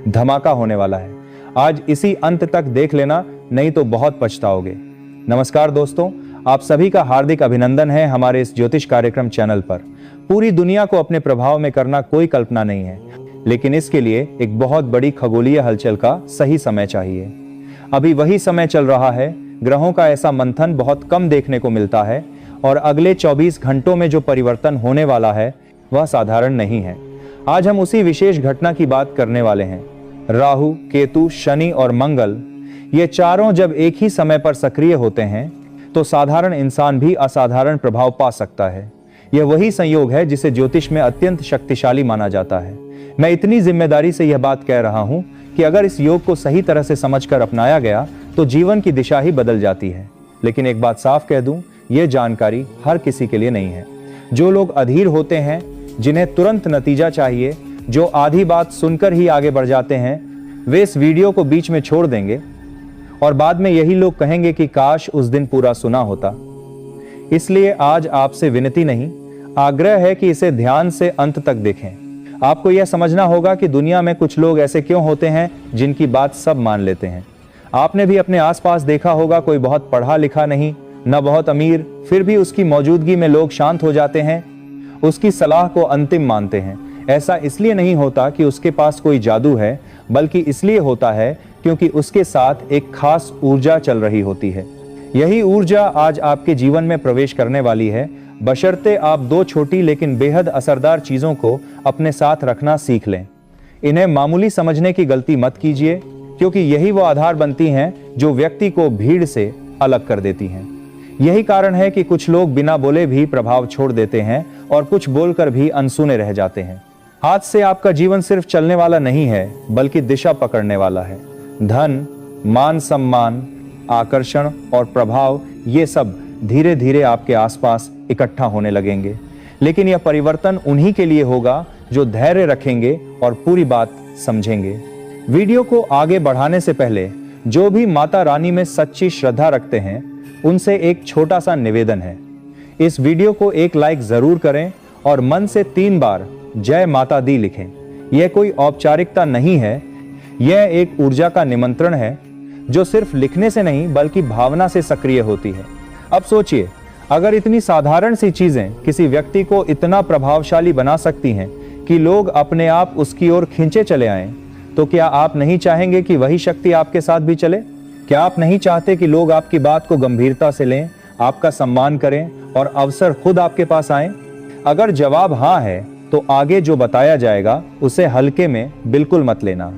धमाका होने वाला है। आज इसी अंत तक देख लेना, नहीं तो बहुत पछताओगे। नमस्कार दोस्तों, आप सभी का हार्दिक अभिनंदन है हमारे इस ज्योतिष कार्यक्रम चैनल पर। पूरी दुनिया को अपने प्रभाव में करना कोई कल्पना नहीं है, लेकिन इसके लिए एक बहुत बड़ी खगोलीय हलचल का सही समय चाहिए। अभी वही समय चल रहा है। ग्रहों का ऐसा मंथन बहुत कम देखने को मिलता है और अगले 24 घंटों में जो परिवर्तन होने वाला है वह साधारण नहीं है। आज हम उसी विशेष घटना की बात करने वाले हैं। राहु, केतु, शनि और मंगल, ये चारों जब एक ही समय पर सक्रिय होते हैं तो साधारण इंसान भी असाधारण प्रभाव पा सकता है। यह वही संयोग है जिसे ज्योतिष में अत्यंत शक्तिशाली माना जाता है। मैं इतनी जिम्मेदारी से यह बात कह रहा हूं कि अगर इस योग को सही तरह से समझकर अपनाया गया तो जीवन की दिशा ही बदल जाती है। लेकिन एक बात साफ कह दूं, यह जानकारी हर किसी के लिए नहीं है। जो लोग अधीर होते हैं, जिन्हें तुरंत नतीजा चाहिए, जो आधी बात सुनकर ही आगे बढ़ जाते हैं, वे इस वीडियो को बीच में छोड़ देंगे और बाद में यही लोग कहेंगे कि काश उस दिन पूरा सुना होता। इसलिए आज आपसे विनती नहीं, आग्रह है कि इसे ध्यान से अंत तक देखें। आपको यह समझना होगा कि दुनिया में कुछ लोग ऐसे क्यों होते हैं जिनकी बात सब मान लेते हैं। आपने भी अपने आसपास देखा होगा, कोई बहुत पढ़ा लिखा नहीं, न बहुत अमीर, फिर भी उसकी मौजूदगी में लोग शांत हो जाते हैं, उसकी सलाह को अंतिम मानते हैं। ऐसा इसलिए नहीं होता कि उसके पास कोई जादू है, बल्कि इसलिए होता है क्योंकि उसके साथ एक खास ऊर्जा चल रही होती है। यही ऊर्जा आज आपके जीवन में प्रवेश करने वाली है, बशर्ते आप दो छोटी लेकिन बेहद असरदार चीजों को अपने साथ रखना सीख लें। इन्हें मामूली समझने की गलती मत कीजिए, क्योंकि यही वो आधार बनती हैं जो व्यक्ति को भीड़ से अलग कर देती हैं। यही कारण है कि कुछ लोग बिना बोले भी प्रभाव छोड़ देते हैं और कुछ बोलकर भी अनसुने रह जाते हैं। आज से आपका जीवन सिर्फ चलने वाला नहीं है, बल्कि दिशा पकड़ने वाला है। धन, मान सम्मान, आकर्षण और प्रभाव, ये सब धीरे धीरे आपके आसपास इकट्ठा होने लगेंगे। लेकिन यह परिवर्तन उन्हीं के लिए होगा जो धैर्य रखेंगे और पूरी बात समझेंगे। वीडियो को आगे बढ़ाने से पहले जो भी माता रानी में सच्ची श्रद्धा रखते हैं, उनसे एक छोटा सा निवेदन है। इस वीडियो को एक लाइक जरूर करें और मन से 3 बार जय माता दी लिखें। यह कोई औपचारिकता नहीं है, यह एक ऊर्जा का निमंत्रण है जो सिर्फ लिखने से नहीं बल्कि भावना से सक्रिय होती है। अब सोचिए, अगर इतनी साधारण सी चीजें किसी व्यक्ति को इतना प्रभावशाली बना सकती हैं कि लोग अपने आप उसकी ओर खींचे चले आएं, तो क्या आप नहीं चाहेंगे कि वही शक्ति आपके साथ भी चले? क्या आप नहीं चाहते कि लोग आपकी बात को गंभीरता से लें, आपका सम्मान करें और अवसर खुद आपके पास आए? अगर जवाब हाँ है, तो आगे जो बताया जाएगा उसे हल्के में बिल्कुल मत लेना।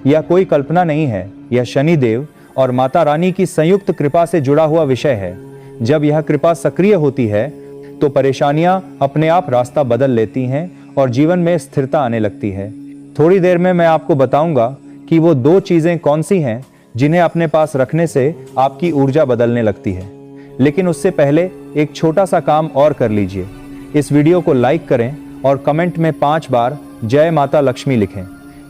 यह कोई कल्पना नहीं है, यह शनिदेव और माता रानी की संयुक्त कृपा से जुड़ा हुआ विषय है। जब यह कृपा सक्रिय होती है तो परेशानियां अपने आप रास्ता बदल लेती हैं और जीवन में स्थिरता आने लगती है। थोड़ी देर में मैं आपको बताऊंगा कि वो 2 चीजें कौन सी हैं जिन्हें अपने पास रखने से आपकी ऊर्जा बदलने लगती है। लेकिन उससे पहले एक छोटा सा काम और कर लीजिए। इस वीडियो को लाइक करें और कमेंट में 5 बार जय माता लक्ष्मी लिखें।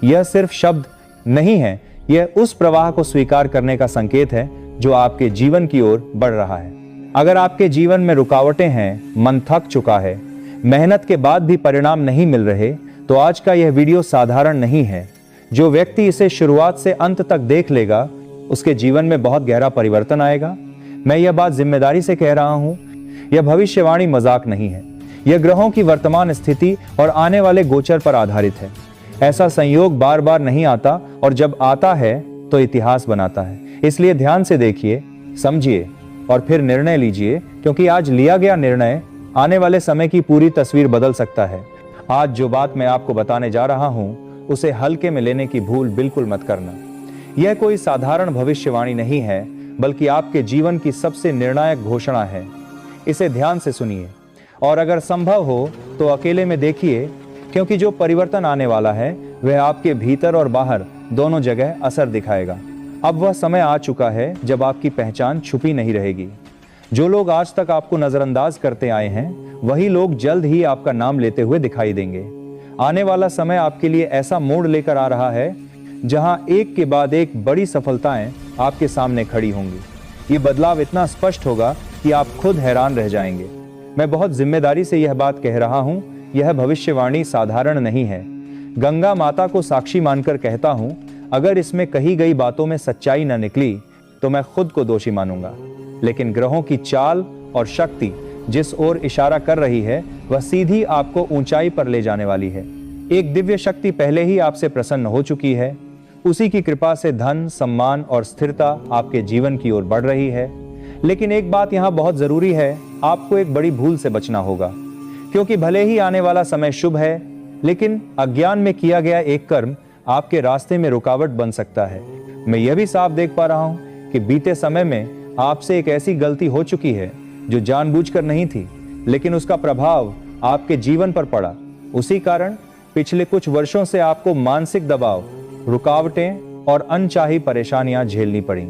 यह सिर्फ शब्द नहीं है, यह उस प्रवाह को स्वीकार करने का संकेत है जो आपके जीवन की ओर बढ़ रहा है। अगर आपके जीवन में रुकावटें हैं, मन थक चुका है, मेहनत के बाद भी परिणाम नहीं मिल रहे, तो आज का यह वीडियो साधारण नहीं है। जो व्यक्ति इसे शुरुआत से अंत तक देख लेगा, उसके जीवन में बहुत गहरा परिवर्तन आएगा। मैं यह बात जिम्मेदारी से कह रहा हूं, यह भविष्यवाणी मजाक नहीं है। यह ग्रहों की वर्तमान स्थिति और आने वाले गोचर पर आधारित है। ऐसा संयोग बार बार नहीं आता और जब आता है तो इतिहास बनाता है। इसलिए ध्यान से देखिए, समझिए और फिर निर्णय लीजिए, क्योंकि आज लिया गया निर्णय आने वाले समय की पूरी तस्वीर बदल सकता है। आज जो बात मैं आपको बताने जा रहा हूं, उसे हल्के में लेने की भूल बिल्कुल मत करना। यह कोई साधारण भविष्यवाणी नहीं है, बल्कि आपके जीवन की सबसे निर्णायक घोषणा है। इसे ध्यान से सुनिए और अगर संभव हो तो अकेले में देखिए, क्योंकि जो परिवर्तन आने वाला है वह आपके भीतर और बाहर दोनों जगह असर दिखाएगा। अब वह समय आ चुका है जब आपकी पहचान छुपी नहीं रहेगी। जो लोग आज तक आपको नजरअंदाज करते आए हैं, वही लोग जल्द ही आपका नाम लेते हुए दिखाई देंगे। आने वाला समय आपके लिए ऐसा मोड़ लेकर आ रहा है जहां एक के बाद एक बड़ी सफलताएं आपके सामने खड़ी होंगी। ये बदलाव इतना स्पष्ट होगा कि आप खुद हैरान रह जाएंगे। मैं बहुत जिम्मेदारी से यह बात कह रहा हूं, यह भविष्यवाणी साधारण नहीं है। गंगा माता को साक्षी मानकर कहता हूं, अगर इसमें कही गई बातों में सच्चाई न निकली तो मैं खुद को दोषी मानूंगा। लेकिन ग्रहों की चाल और शक्ति जिस ओर इशारा कर रही है वह सीधी आपको ऊंचाई पर ले जाने वाली है। एक दिव्य शक्ति पहले ही आपसे प्रसन्न हो चुकी है। उसी की कृपा से धन, सम्मान और स्थिरता आपके जीवन की ओर बढ़ रही है। लेकिन एक बात यहाँ बहुत जरूरी है, आपको एक बड़ी भूल से बचना होगा, क्योंकि भले ही आने वाला समय शुभ है, लेकिन अज्ञान में किया गया एक कर्म आपके रास्ते में रुकावट बन सकता है। मैं यह भी साफ देख पा रहा हूं कि बीते समय में आपसे एक ऐसी गलती हो चुकी है जो जानबूझकर नहीं थी, लेकिन उसका प्रभाव आपके जीवन पर पड़ा। उसी कारण पिछले कुछ वर्षों से आपको मानसिक दबाव, रुकावटें और अनचाही परेशानियां झेलनी पड़ी।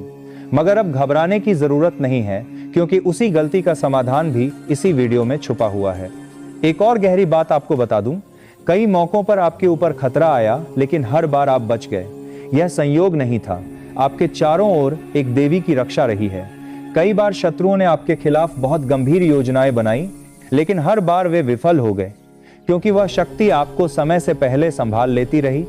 मगर अब घबराने की जरूरत नहीं है, क्योंकि उसी गलती का समाधान भी इसी वीडियो में छुपा हुआ है। एक और गहरी बात आपको बता दूं, कई मौकों पर आपके ऊपर खतरा आया, लेकिन हर बार आप बच गए। यह संयोग नहीं था, आपके चारों ओर एक देवी की रक्षा रही है। कई बार शत्रुओं ने आपके खिलाफ बहुत गंभीर योजनाएं बनाई, लेकिन हर बार वे विफल हो गए, क्योंकि वह शक्ति आपको समय से पहले संभाल लेती रही।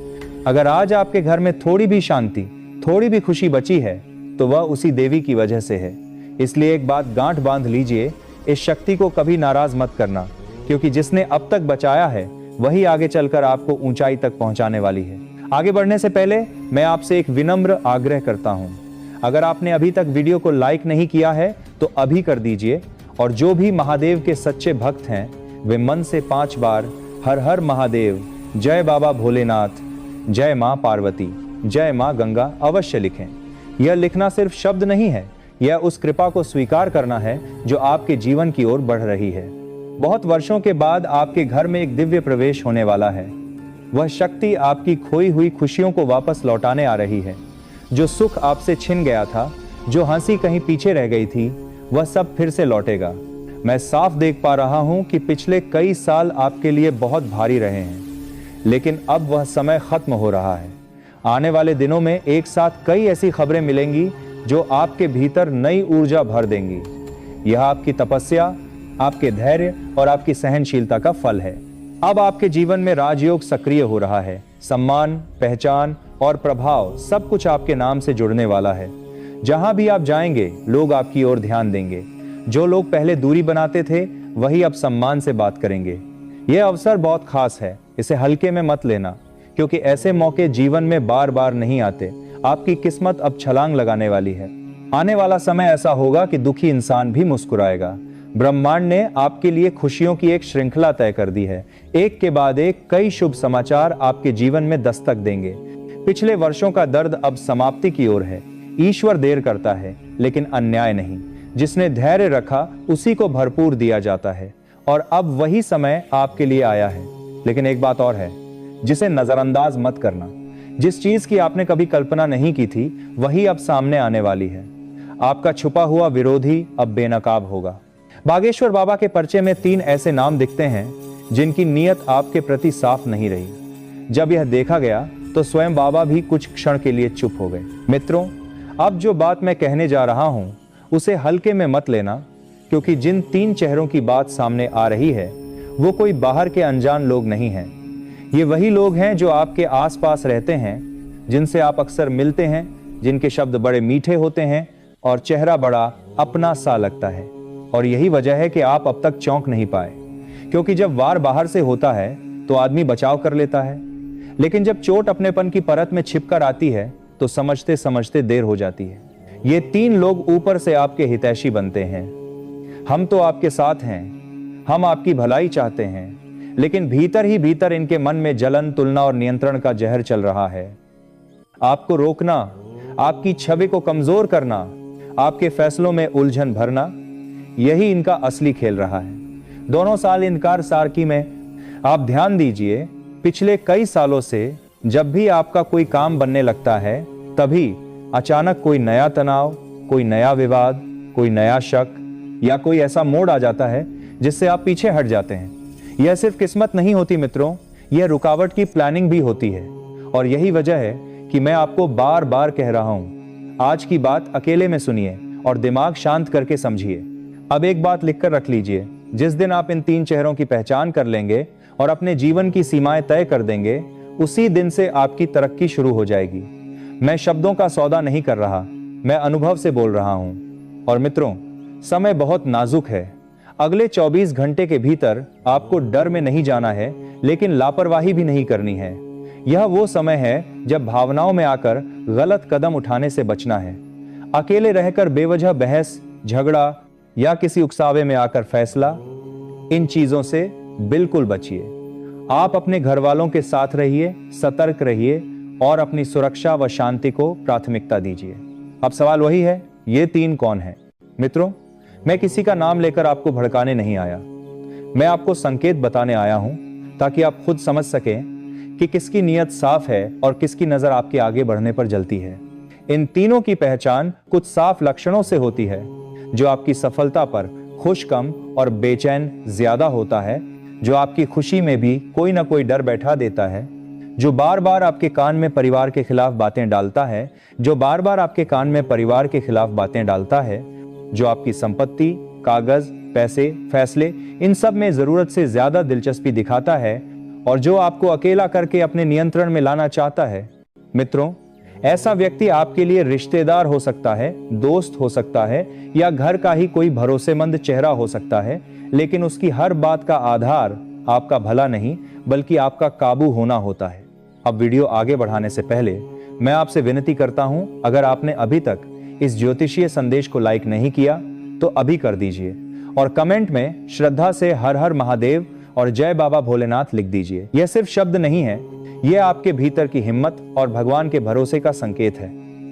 अगर आज आपके घर में थोड़ी भी शांति, थोड़ी भी खुशी बची है, तो वह उसी देवी की वजह से है। इसलिए एक बात गांठ बांध लीजिए, इस शक्ति को कभी नाराज मत करना, क्योंकि जिसने अब तक बचाया है वही आगे चलकर आपको ऊंचाई तक पहुंचाने वाली है। आगे बढ़ने से पहले मैं आपसे एक विनम्र आग्रह करता हूं, अगर आपने अभी तक वीडियो को लाइक नहीं किया है तो अभी कर दीजिए, और जो भी महादेव के सच्चे भक्त हैं वे मन से 5 बार हर हर महादेव, जय बाबा भोलेनाथ, जय मां पार्वती, जय मां गंगा अवश्य लिखें। यह लिखना सिर्फ शब्द नहीं है, यह उस कृपा को स्वीकार करना है जो आपके जीवन की ओर बढ़ रही है। बहुत वर्षों के बाद आपके घर में एक दिव्य प्रवेश होने वाला है। वह शक्ति आपकी खोई हुई खुशियों को वापस लौटाने आ रही है। जो सुख आपसे छिन गया था, जो हंसी कहीं पीछे रह गई थी, वह सब फिर से लौटेगा। मैं साफ देख पा रहा हूं कि पिछले कई साल आपके लिए बहुत भारी रहे हैं, लेकिन अब वह समय खत्म हो रहा है। आने वाले दिनों में एक साथ कई ऐसी खबरें मिलेंगी जो आपके भीतर नई ऊर्जा भर देंगी। यह आपकी तपस्या, आपके धैर्य और आपकी सहनशीलता का फल है। अब आपके जीवन में राजयोग सक्रिय हो रहा है। सम्मान, पहचान और प्रभाव सब कुछ आपके नाम से जुड़ने वाला है। जहां भी आप जाएंगे लोग आपकी ओर ध्यान देंगे। जो लोग पहले दूरी बनाते थे वही अब सम्मान से बात करेंगे। यह अवसर बहुत खास है, इसे हल्के में मत लेना, क्योंकि ऐसे मौके जीवन में बार बार नहीं आते। आपकी किस्मत अब छलांग लगाने वाली है। आने वाला समय ऐसा होगा कि दुखी इंसान भी मुस्कुराएगा। ब्रह्मांड ने आपके लिए खुशियों की एक श्रृंखला तय कर दी है। एक के बाद एक कई शुभ समाचार आपके जीवन में दस्तक देंगे। पिछले वर्षों का दर्द अब समाप्ति की ओर है। ईश्वर देर करता है, लेकिन अन्याय नहीं। जिसने धैर्य रखा उसी को भरपूर दिया जाता है, और अब वही समय आपके लिए आया है। लेकिन एक बात और है, जिसे नजरअंदाज मत करना। जिस चीज की आपने कभी कल्पना नहीं की थी वही अब सामने आने वाली है। आपका छुपा हुआ विरोधी अब बेनकाब होगा। बागेश्वर बाबा के पर्चे में 3 ऐसे नाम दिखते हैं जिनकी नीयत आपके प्रति साफ नहीं रही। जब यह देखा गया तो स्वयं बाबा भी कुछ क्षण के लिए चुप हो गए। मित्रों, अब जो बात मैं कहने जा रहा हूं उसे हल्के में मत लेना, क्योंकि जिन 3 चेहरों की बात सामने आ रही है वो कोई बाहर के अनजान लोग नहीं हैं। ये वही लोग हैं जो आपके आसपास रहते हैं, जिनसे आप अक्सर मिलते हैं, जिनके शब्द बड़े मीठे होते हैं और चेहरा बड़ा अपना सा लगता है। और यही वजह है कि आप अब तक चौंक नहीं पाए, क्योंकि जब वार बाहर से होता है तो आदमी बचाव कर लेता है, लेकिन जब चोट अपनेपन की परत में छिपकर आती है तो समझते समझते देर हो जाती है। ये 3 लोग ऊपर से आपके हितैषी बनते हैं। हम तो आपके साथ हैं, हम आपकी भलाई चाहते हैं, लेकिन भीतर ही भीतर इनके मन में जलन, तुलना और नियंत्रण का जहर चल रहा है। आपको रोकना, आपकी छवि को कमजोर करना, आपके फैसलों में उलझन भरना, यही इनका असली खेल रहा है। दोनों साल इनकार सारकी में। आप ध्यान दीजिए, पिछले कई सालों से जब भी आपका कोई काम बनने लगता है, तभी अचानक कोई नया तनाव, कोई नया विवाद, कोई नया शक या कोई ऐसा मोड़ आ जाता है जिससे आप पीछे हट जाते हैं। यह सिर्फ किस्मत नहीं होती मित्रों, यह रुकावट की प्लानिंग भी होती है। और यही वजह है कि मैं आपको बार बार कह रहा हूं, आज की बात अकेले में सुनिए और दिमाग शांत करके समझिए। अब एक बात लिखकर रख लीजिए, जिस दिन आप इन 3 चेहरों की पहचान कर लेंगे और अपने जीवन की सीमाएं तय कर देंगे, उसी दिन से आपकी तरक्की शुरू हो जाएगी। मैं शब्दों का सौदा नहीं कर रहा, मैं अनुभव से बोल रहा हूं। और मित्रों, समय बहुत नाजुक है। अगले 24 घंटे के भीतर आपको डर में नहीं जाना है, लेकिन लापरवाही भी नहीं करनी है। यह वो समय है जब भावनाओं में आकर गलत कदम उठाने से बचना है। अकेले रहकर बेवजह बहस, झगड़ा या किसी उकसावे में आकर फैसला, इन चीजों से बिल्कुल बचिए। आप अपने घर वालों के साथ रहिए, सतर्क रहिए और अपनी सुरक्षा व शांति को प्राथमिकता दीजिए। अब सवाल वही है, ये 3 कौन है? मित्रों, मैं किसी का नाम लेकर आपको भड़काने नहीं आया। मैं आपको संकेत बताने आया हूं ताकि आप खुद समझ सकें कि किसकी नीयत साफ है और किसकी नजर आपके आगे बढ़ने पर जलती है। इन तीनों की पहचान कुछ साफ लक्षणों से होती है। जो आपकी सफलता पर खुश कम और बेचैन ज्यादा होता है, जो आपकी खुशी में भी कोई ना कोई डर बैठा देता है, जो बार बार आपके कान में परिवार के खिलाफ बातें डालता है, जो बार बार आपके कान में परिवार के खिलाफ बातें डालता है, जो आपकी संपत्ति, कागज, पैसे, फैसले, इन सब में जरूरत से ज्यादा दिलचस्पी दिखाता है और जो आपको अकेला करके अपने नियंत्रण में लाना चाहता है। मित्रों, ऐसा व्यक्ति आपके लिए रिश्तेदार हो सकता है, दोस्त हो सकता है या घर का ही कोई भरोसेमंद चेहरा हो सकता है, लेकिन उसकी हर बात का आधार आपका भला नहीं बल्कि आपका काबू होना होता है। अब वीडियो आगे बढ़ाने से पहले मैं आपसे विनती करता हूं, अगर आपने अभी तक इस ज्योतिषीय संदेश को लाइक नहीं किया तो अभी कर दीजिए और कमेंट में श्रद्धा से हर हर महादेव और जय बाबा भोलेनाथ लिख दीजिए। यह सिर्फ शब्द नहीं है, यह आपके भीतर की हिम्मत और भगवान के भरोसे का संकेत है।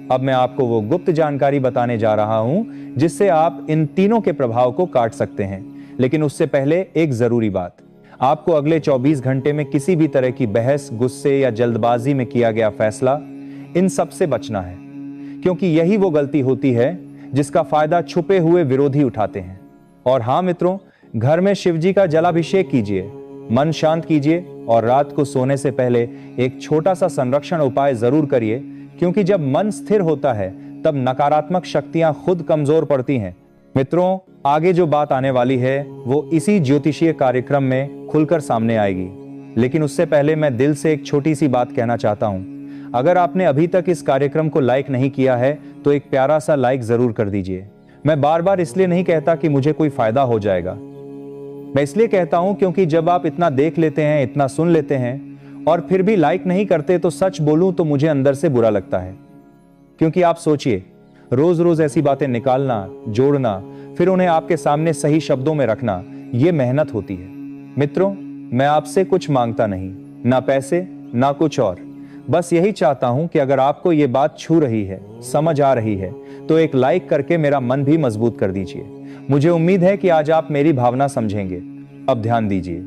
अब मैं आपको वो गुप्त जानकारी बताने जा रहा हूं जिससे आप इन तीनों के प्रभाव को काट सकते हैं। लेकिन उससे पहले एक जरूरी बात, आपको अगले 24 घंटे में किसी भी तरह की बहस, गुस्से या जल्दबाजी में किया गया फैसला, इन सब से बचना है, क्योंकि यही वो गलती होती है जिसका फायदा छुपे हुए विरोधी उठाते हैं। और हाँ मित्रों, घर में शिव जी का जलाभिषेक कीजिए, मन शांत कीजिए और रात को सोने से पहले एक छोटा सा संरक्षण उपाय जरूर करिए, क्योंकि जब मन स्थिर होता है तब नकारात्मक शक्तियां खुद कमजोर पड़ती हैं। मित्रों, आगे जो बात आने वाली है वो इसी ज्योतिषीय कार्यक्रम में खुलकर सामने आएगी, लेकिन उससे पहले मैं दिल से एक छोटी सी बात कहना चाहता हूं। अगर आपने अभी तक इस कार्यक्रम को लाइक नहीं किया है तो एक प्यारा सा लाइक जरूर कर दीजिए। मैं बार बार इसलिए नहीं कहता कि मुझे कोई फायदा हो जाएगा, मैं इसलिए कहता हूं क्योंकि जब आप इतना देख लेते हैं, इतना सुन लेते हैं और फिर भी लाइक नहीं करते, तो सच बोलूं तो मुझे अंदर से बुरा लगता है। क्योंकि आप सोचिए, रोज रोज ऐसी बातें निकालना, जोड़ना, फिर उन्हें आपके सामने सही शब्दों में रखना, यह मेहनत होती है। मित्रों, मैं आपसे कुछ मांगता नहीं, ना पैसे ना कुछ और, बस यही चाहता हूं कि अगर आपको ये बात छू रही है, समझ आ रही है, तो एक लाइक करके मेरा मन भी मजबूत कर दीजिए। मुझे उम्मीद है कि आज आप मेरी भावना समझेंगे। अब ध्यान दीजिए,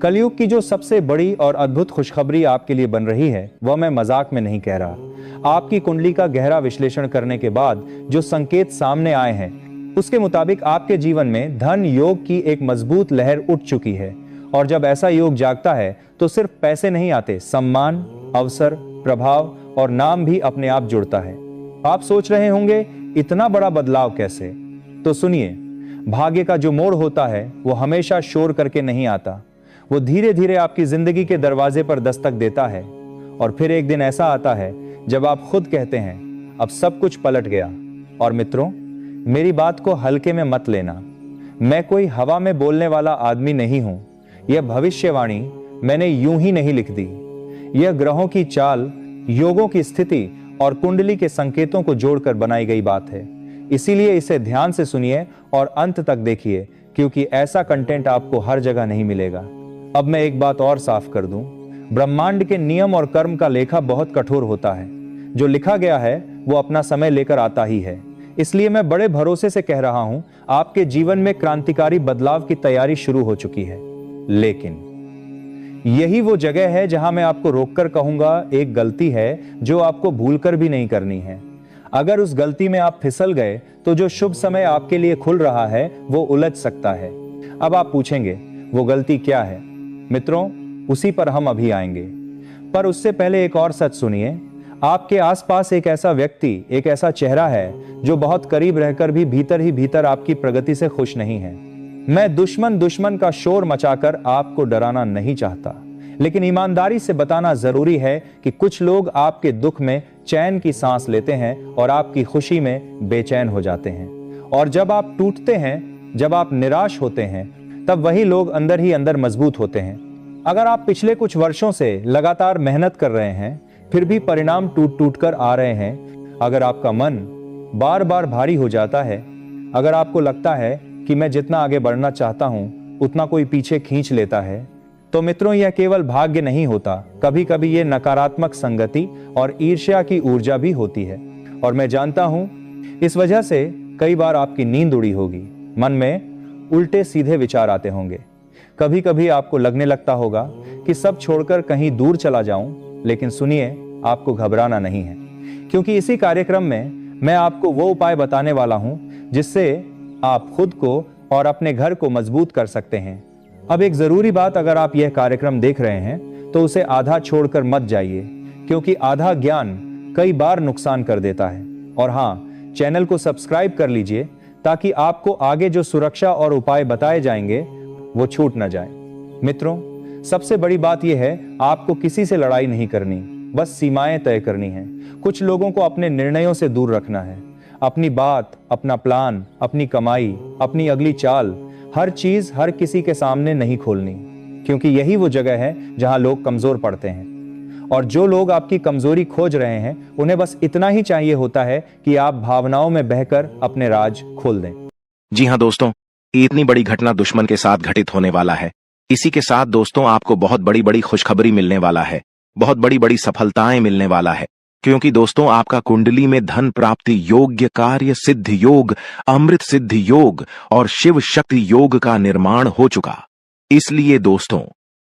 कलयुग की जो सबसे बड़ी और अद्भुत खुशखबरी आपके लिए बन रही है, वह मैं मजाक में नहीं कह रहा। आपकी कुंडली का गहरा विश्लेषण करने के बाद जो संकेत सामने आए हैं, उसके मुताबिक आपके जीवन में धन योग की एक मजबूत लहर उठ चुकी है। और जब ऐसा योग जागता है तो सिर्फ पैसे नहीं आते, सम्मान, अवसर, प्रभाव और नाम भी अपने आप जुड़ता है। आप सोच रहे होंगे, इतना बड़ा बदलाव कैसे? तो सुनिए, भाग्य का जो मोड़ होता है वो हमेशा शोर करके नहीं आता। वो धीरे धीरे आपकी जिंदगी के दरवाजे पर दस्तक देता है और फिर एक दिन ऐसा आता है जब आप खुद कहते हैं, अब सब कुछ पलट गया। और मित्रों, मेरी बात को हल्के में मत लेना। मैं कोई हवा में बोलने वाला आदमी नहीं हूं। यह भविष्यवाणी मैंने यूं ही नहीं लिख दी। यह ग्रहों की चाल, योगों की स्थिति और कुंडली के संकेतों को जोड़कर बनाई गई बात है। इसीलिए इसे ध्यान से सुनिए और अंत तक देखिए, क्योंकि ऐसा कंटेंट आपको हर जगह नहीं मिलेगा। अब मैं एक बात और साफ कर दूं, ब्रह्मांड के नियम और कर्म का लेखा बहुत कठोर होता है। जो लिखा गया है वो अपना समय लेकर आता ही है। इसलिए मैं बड़े भरोसे से कह रहा हूं, आपके जीवन में क्रांतिकारी बदलाव की तैयारी शुरू हो चुकी है। लेकिन यही वो जगह है जहां मैं आपको रोककर कहूंगा, एक गलती है जो आपको भूलकर भी नहीं करनी है। अगर उस गलती में आप फिसल गए तो जो शुभ समय आपके लिए खुल रहा है वो उलझ सकता है। अब आप पूछेंगे, वो गलती क्या है? मित्रों, उसी पर हम अभी आएंगे, पर उससे पहले एक और सच सुनिए। आपके आसपास एक ऐसा व्यक्ति, एक ऐसा चेहरा है जो बहुत करीब रहकर भी भीतर ही भीतर आपकी प्रगति से खुश नहीं है। मैं दुश्मन का शोर मचाकर आपको डराना नहीं चाहता। लेकिन ईमानदारी से बताना जरूरी है कि कुछ लोग आपके दुख में चैन की सांस लेते हैं और आपकी खुशी में बेचैन हो जाते हैं। और जब आप टूटते हैं, जब आप निराश होते हैं, तब वही लोग अंदर ही अंदर मजबूत होते हैं। अगर आप पिछले कुछ वर्षों से लगातार मेहनत कर रहे हैं, फिर भी परिणाम टूट टूट कर आ रहे हैं, अगर आपका मन बार बार भारी हो जाता है, अगर आपको लगता है कि मैं जितना आगे बढ़ना चाहता हूं उतना कोई पीछे खींच लेता है, तो मित्रों, यह केवल भाग्य नहीं होता। कभी कभी ये नकारात्मक संगति और ईर्ष्या की ऊर्जा भी होती है। और मैं जानता हूं इस वजह से कई बार आपकी नींद उड़ी होगी, मन में उल्टे सीधे विचार आते होंगे। कभी कभी आपको लगने लगता होगा कि सब छोड़कर कहीं दूर चला जाऊं, लेकिन सुनिए, आपको घबराना नहीं है, क्योंकि इसी कार्यक्रम में मैं आपको वो उपाय बताने वाला हूं जिससे आप खुद को और अपने घर को मजबूत कर सकते हैं। अब एक जरूरी बात, अगर आप यह कार्यक्रम देख रहे हैं तो उसे आधा छोड़कर मत जाइए, क्योंकि आधा ज्ञान कई बार नुकसान कर देता है। और हाँ, चैनल को सब्सक्राइब कर लीजिए ताकि आपको आगे जो सुरक्षा और उपाय बताए जाएंगे वो छूट न जाए। मित्रों, सबसे बड़ी बात यह है, आपको किसी से लड़ाई नहीं करनी, बस सीमाएं तय करनी है। कुछ लोगों को अपने निर्णयों से दूर रखना है। अपनी बात, अपना प्लान, अपनी कमाई, अपनी अगली चाल, हर चीज हर किसी के सामने नहीं खोलनी, क्योंकि यही वो जगह है जहां लोग कमजोर पड़ते हैं। और जो लोग आपकी कमजोरी खोज रहे हैं, उन्हें बस इतना ही चाहिए होता है कि आप भावनाओं में बहकर अपने राज खोल दें। जी हाँ दोस्तों, इतनी बड़ी घटना दुश्मन के साथ घटित होने वाला है। इसी के साथ दोस्तों आपको बहुत बड़ी बड़ी खुशखबरी मिलने वाला है, बहुत बड़ी बड़ी सफलताएं मिलने वाला है, क्योंकि दोस्तों आपका कुंडली में धन प्राप्ति योग्य, कार्य सिद्ध योग, अमृत सिद्ध योग और शिव शक्ति योग का निर्माण हो चुका। इसलिए दोस्तों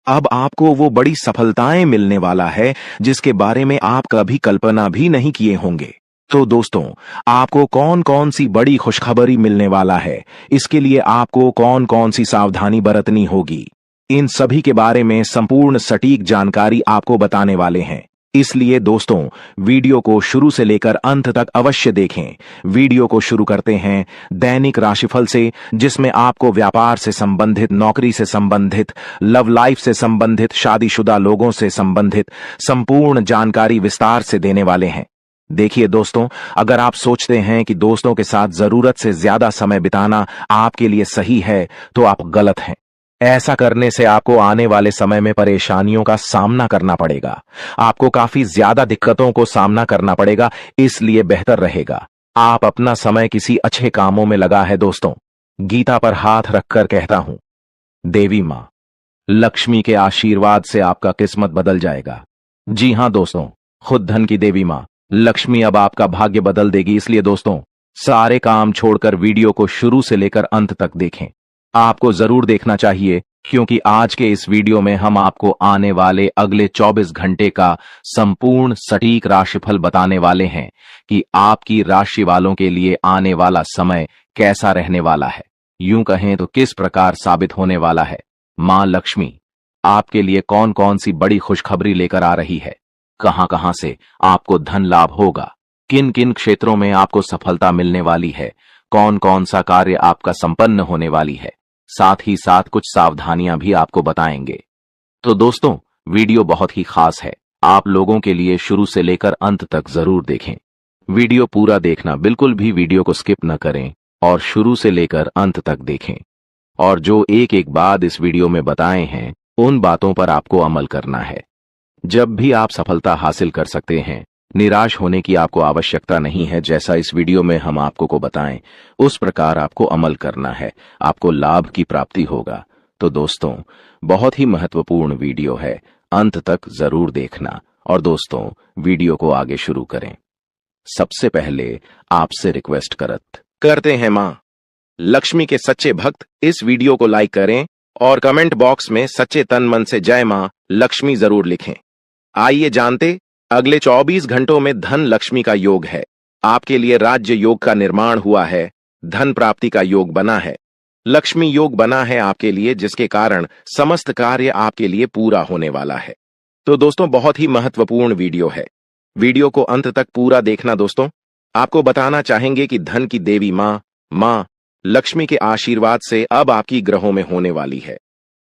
अब आपको वो बड़ी सफलताएं मिलने वाला है जिसके बारे में आप कभी कल्पना भी नहीं किए होंगे। तो दोस्तों आपको कौन कौन सी बड़ी खुशखबरी मिलने वाला है, इसके लिए आपको कौन कौन सी सावधानी बरतनी होगी, इन सभी के बारे में संपूर्ण सटीक जानकारी आपको बताने वाले हैं। इसलिए दोस्तों वीडियो को शुरू से लेकर अंत तक अवश्य देखें। वीडियो को शुरू करते हैं दैनिक राशिफल से, जिसमें आपको व्यापार से संबंधित, नौकरी से संबंधित, लव लाइफ से संबंधित, शादीशुदा लोगों से संबंधित संपूर्ण जानकारी विस्तार से देने वाले हैं। देखिए दोस्तों, अगर आप सोचते हैं कि दोस्तों के साथ जरूरत से ज्यादा समय बिताना आपके लिए सही है, तो आप गलत हैं। ऐसा करने से आपको आने वाले समय में परेशानियों का सामना करना पड़ेगा, आपको काफी ज्यादा दिक्कतों को सामना करना पड़ेगा। इसलिए बेहतर रहेगा आप अपना समय किसी अच्छे कामों में लगा है। दोस्तों गीता पर हाथ रखकर कहता हूं, देवी मां लक्ष्मी के आशीर्वाद से आपका किस्मत बदल जाएगा। जी हां दोस्तों, खुद धन की देवी मां लक्ष्मी अब आपका भाग्य बदल देगी। इसलिए दोस्तों सारे काम छोड़कर वीडियो को शुरू से लेकर अंत तक देखें। आपको जरूर देखना चाहिए, क्योंकि आज के इस वीडियो में हम आपको आने वाले अगले 24 घंटे का संपूर्ण सटीक राशिफल बताने वाले हैं कि आपकी राशि वालों के लिए आने वाला समय कैसा रहने वाला है, यूं कहें तो किस प्रकार साबित होने वाला है। मां लक्ष्मी आपके लिए कौन कौन सी बड़ी खुशखबरी लेकर आ रही है, कहां कहां से आपको धन लाभ होगा, किन किन क्षेत्रों में आपको सफलता मिलने वाली है, कौन कौन सा कार्य आपका संपन्न होने वाली है, साथ ही साथ कुछ सावधानियां भी आपको बताएंगे। तो दोस्तों वीडियो बहुत ही खास है, आप लोगों के लिए शुरू से लेकर अंत तक जरूर देखें। वीडियो पूरा देखना, बिल्कुल भी वीडियो को स्किप न करें और शुरू से लेकर अंत तक देखें। और जो एक एक बात इस वीडियो में बताए हैं, उन बातों पर आपको अमल करना है। जब भी आप सफलता हासिल कर सकते हैं, निराश होने की आपको आवश्यकता नहीं है। जैसा इस वीडियो में हम आपको को बताएं, उस प्रकार आपको अमल करना है, आपको लाभ की प्राप्ति होगा। तो दोस्तों बहुत ही महत्वपूर्ण वीडियो है, अंत तक जरूर देखना। और दोस्तों वीडियो को आगे शुरू करें। सबसे पहले आपसे रिक्वेस्ट करते हैं, मां लक्ष्मी के सच्चे भक्त इस वीडियो को लाइक करें और कमेंट बॉक्स में सच्चे तन मन से जय मां लक्ष्मी जरूर लिखें। आइए जानते, अगले 24 घंटों में धन लक्ष्मी का योग है। आपके लिए राज्य योग का निर्माण हुआ है, धन प्राप्ति का योग बना है, लक्ष्मी योग बना है आपके लिए, जिसके कारण समस्त कार्य आपके लिए पूरा होने वाला है। तो दोस्तों बहुत ही महत्वपूर्ण वीडियो है, वीडियो को अंत तक पूरा देखना। दोस्तों आपको बताना चाहेंगे कि धन की देवी मां लक्ष्मी के आशीर्वाद से अब आपकी ग्रहों में होने वाली है।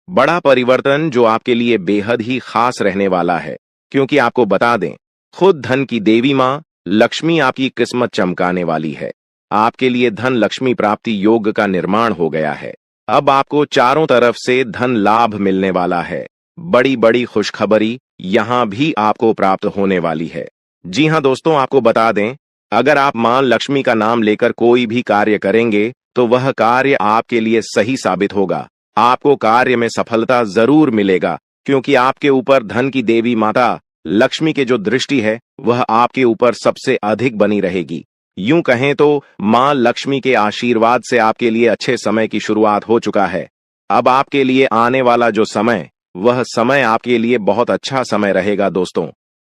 बड़ा परिवर्तन जो आपके लिए बेहद ही खास रहने वाला है, क्योंकि आपको बता दें, खुद धन की देवी मां लक्ष्मी आपकी किस्मत चमकाने वाली है। आपके लिए धन लक्ष्मी प्राप्ति योग का निर्माण हो गया है। अब आपको चारों तरफ से धन लाभ मिलने वाला है। बड़ी बड़ी खुशखबरी यहां भी आपको प्राप्त होने वाली है। जी हां दोस्तों, आपको बता दें, अगर आप मां लक्ष्मी का नाम लेकर कोई भी कार्य करेंगे तो वह कार्य आपके लिए सही साबित होगा। आपको कार्य में सफलता जरूर मिलेगा, क्योंकि आपके ऊपर धन की देवी माता लक्ष्मी की जो दृष्टि है वह आपके ऊपर सबसे अधिक बनी रहेगी। यूं कहें तो मां लक्ष्मी के आशीर्वाद से आपके लिए अच्छे समय की शुरुआत हो चुका है। अब आपके लिए आने वाला जो समय, वह समय आपके लिए बहुत अच्छा समय रहेगा दोस्तों।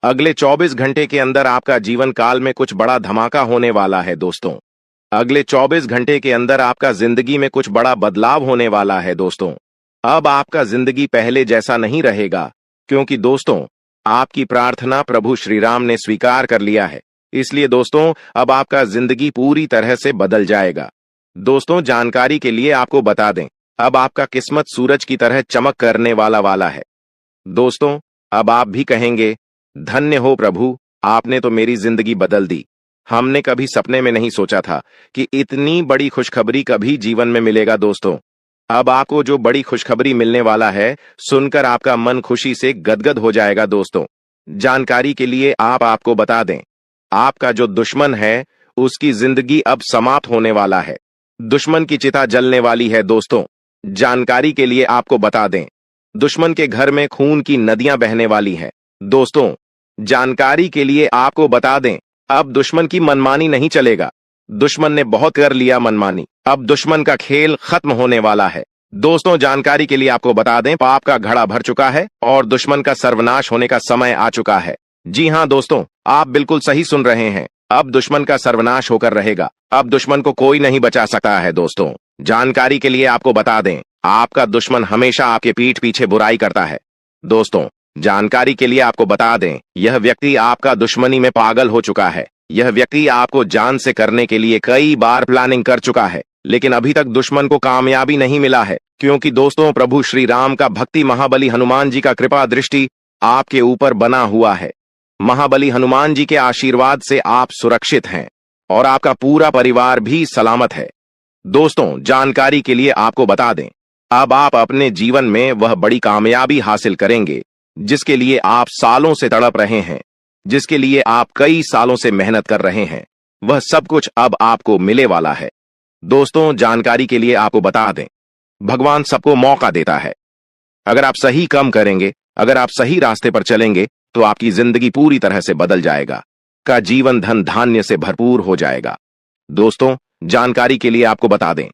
अगले 24 घंटे के अंदर आपका जीवन काल में कुछ बड़ा धमाका होने वाला है दोस्तों। अगले 24 घंटे के अंदर आपका जिंदगी में कुछ बड़ा बदलाव होने वाला है दोस्तों। अब आपका जिंदगी पहले जैसा नहीं रहेगा, क्योंकि दोस्तों आपकी प्रार्थना प्रभु श्री राम ने स्वीकार कर लिया है। इसलिए दोस्तों अब आपका जिंदगी पूरी तरह से बदल जाएगा। दोस्तों जानकारी के लिए आपको बता दें, अब आपका किस्मत सूरज की तरह चमक करने वाला है। दोस्तों अब आप भी कहेंगे, धन्य हो प्रभु, आपने तो मेरी जिंदगी बदल दी। हमने कभी सपने में नहीं सोचा था कि इतनी बड़ी खुशखबरी कभी जीवन में मिलेगा दोस्तों। अब आपको जो बड़ी खुशखबरी मिलने वाला है, सुनकर आपका मन खुशी से गदगद हो जाएगा दोस्तों। जानकारी के लिए आपको बता दें, आपका जो दुश्मन है उसकी जिंदगी अब समाप्त होने वाला है। दुश्मन की चिता जलने वाली है दोस्तों। जानकारी के लिए आपको बता दें, दुश्मन के घर में खून की नदियां बहने वाली हैं। दोस्तों जानकारी के लिए आपको बता दें, अब दुश्मन की मनमानी नहीं चलेगा। दुश्मन ने बहुत कर लिया मनमानी, अब दुश्मन का खेल खत्म होने वाला है। दोस्तों जानकारी के लिए आपको बता दें, पाप का घड़ा भर चुका है और दुश्मन का सर्वनाश होने का समय आ चुका है। जी हां दोस्तों, आप बिल्कुल सही सुन रहे हैं। अब दुश्मन का सर्वनाश होकर रहेगा। अब दुश्मन को कोई नहीं बचा सकता है दोस्तों। जानकारी के लिए आपको बता दें, आपका दुश्मन हमेशा आपके पीठ पीछे बुराई करता है। दोस्तों जानकारी के लिए आपको बता दें, यह व्यक्ति आपका दुश्मनी में पागल हो चुका है। यह व्यक्ति आपको जान से करने के लिए कई बार प्लानिंग कर चुका है, लेकिन अभी तक दुश्मन को कामयाबी नहीं मिला है, क्योंकि दोस्तों प्रभु श्री राम का भक्ति महाबली हनुमान जी का कृपा दृष्टि आपके ऊपर बना हुआ है। महाबली हनुमान जी के आशीर्वाद से आप सुरक्षित हैं और आपका पूरा परिवार भी सलामत है। दोस्तों जानकारी के लिए आपको बता दें, अब आप अपने जीवन में वह बड़ी कामयाबी हासिल करेंगे जिसके लिए आप सालों से तड़प रहे हैं, जिसके लिए आप कई सालों से मेहनत कर रहे हैं। वह सब कुछ अब आपको मिले वाला है। दोस्तों जानकारी के लिए आपको बता दें, भगवान सबको मौका देता है। अगर आप सही काम करेंगे, अगर आप सही रास्ते पर चलेंगे तो आपकी जिंदगी पूरी तरह से बदल जाएगा। का जीवन धन धान्य से भरपूर हो जाएगा। दोस्तों जानकारी के लिए आपको बता दें,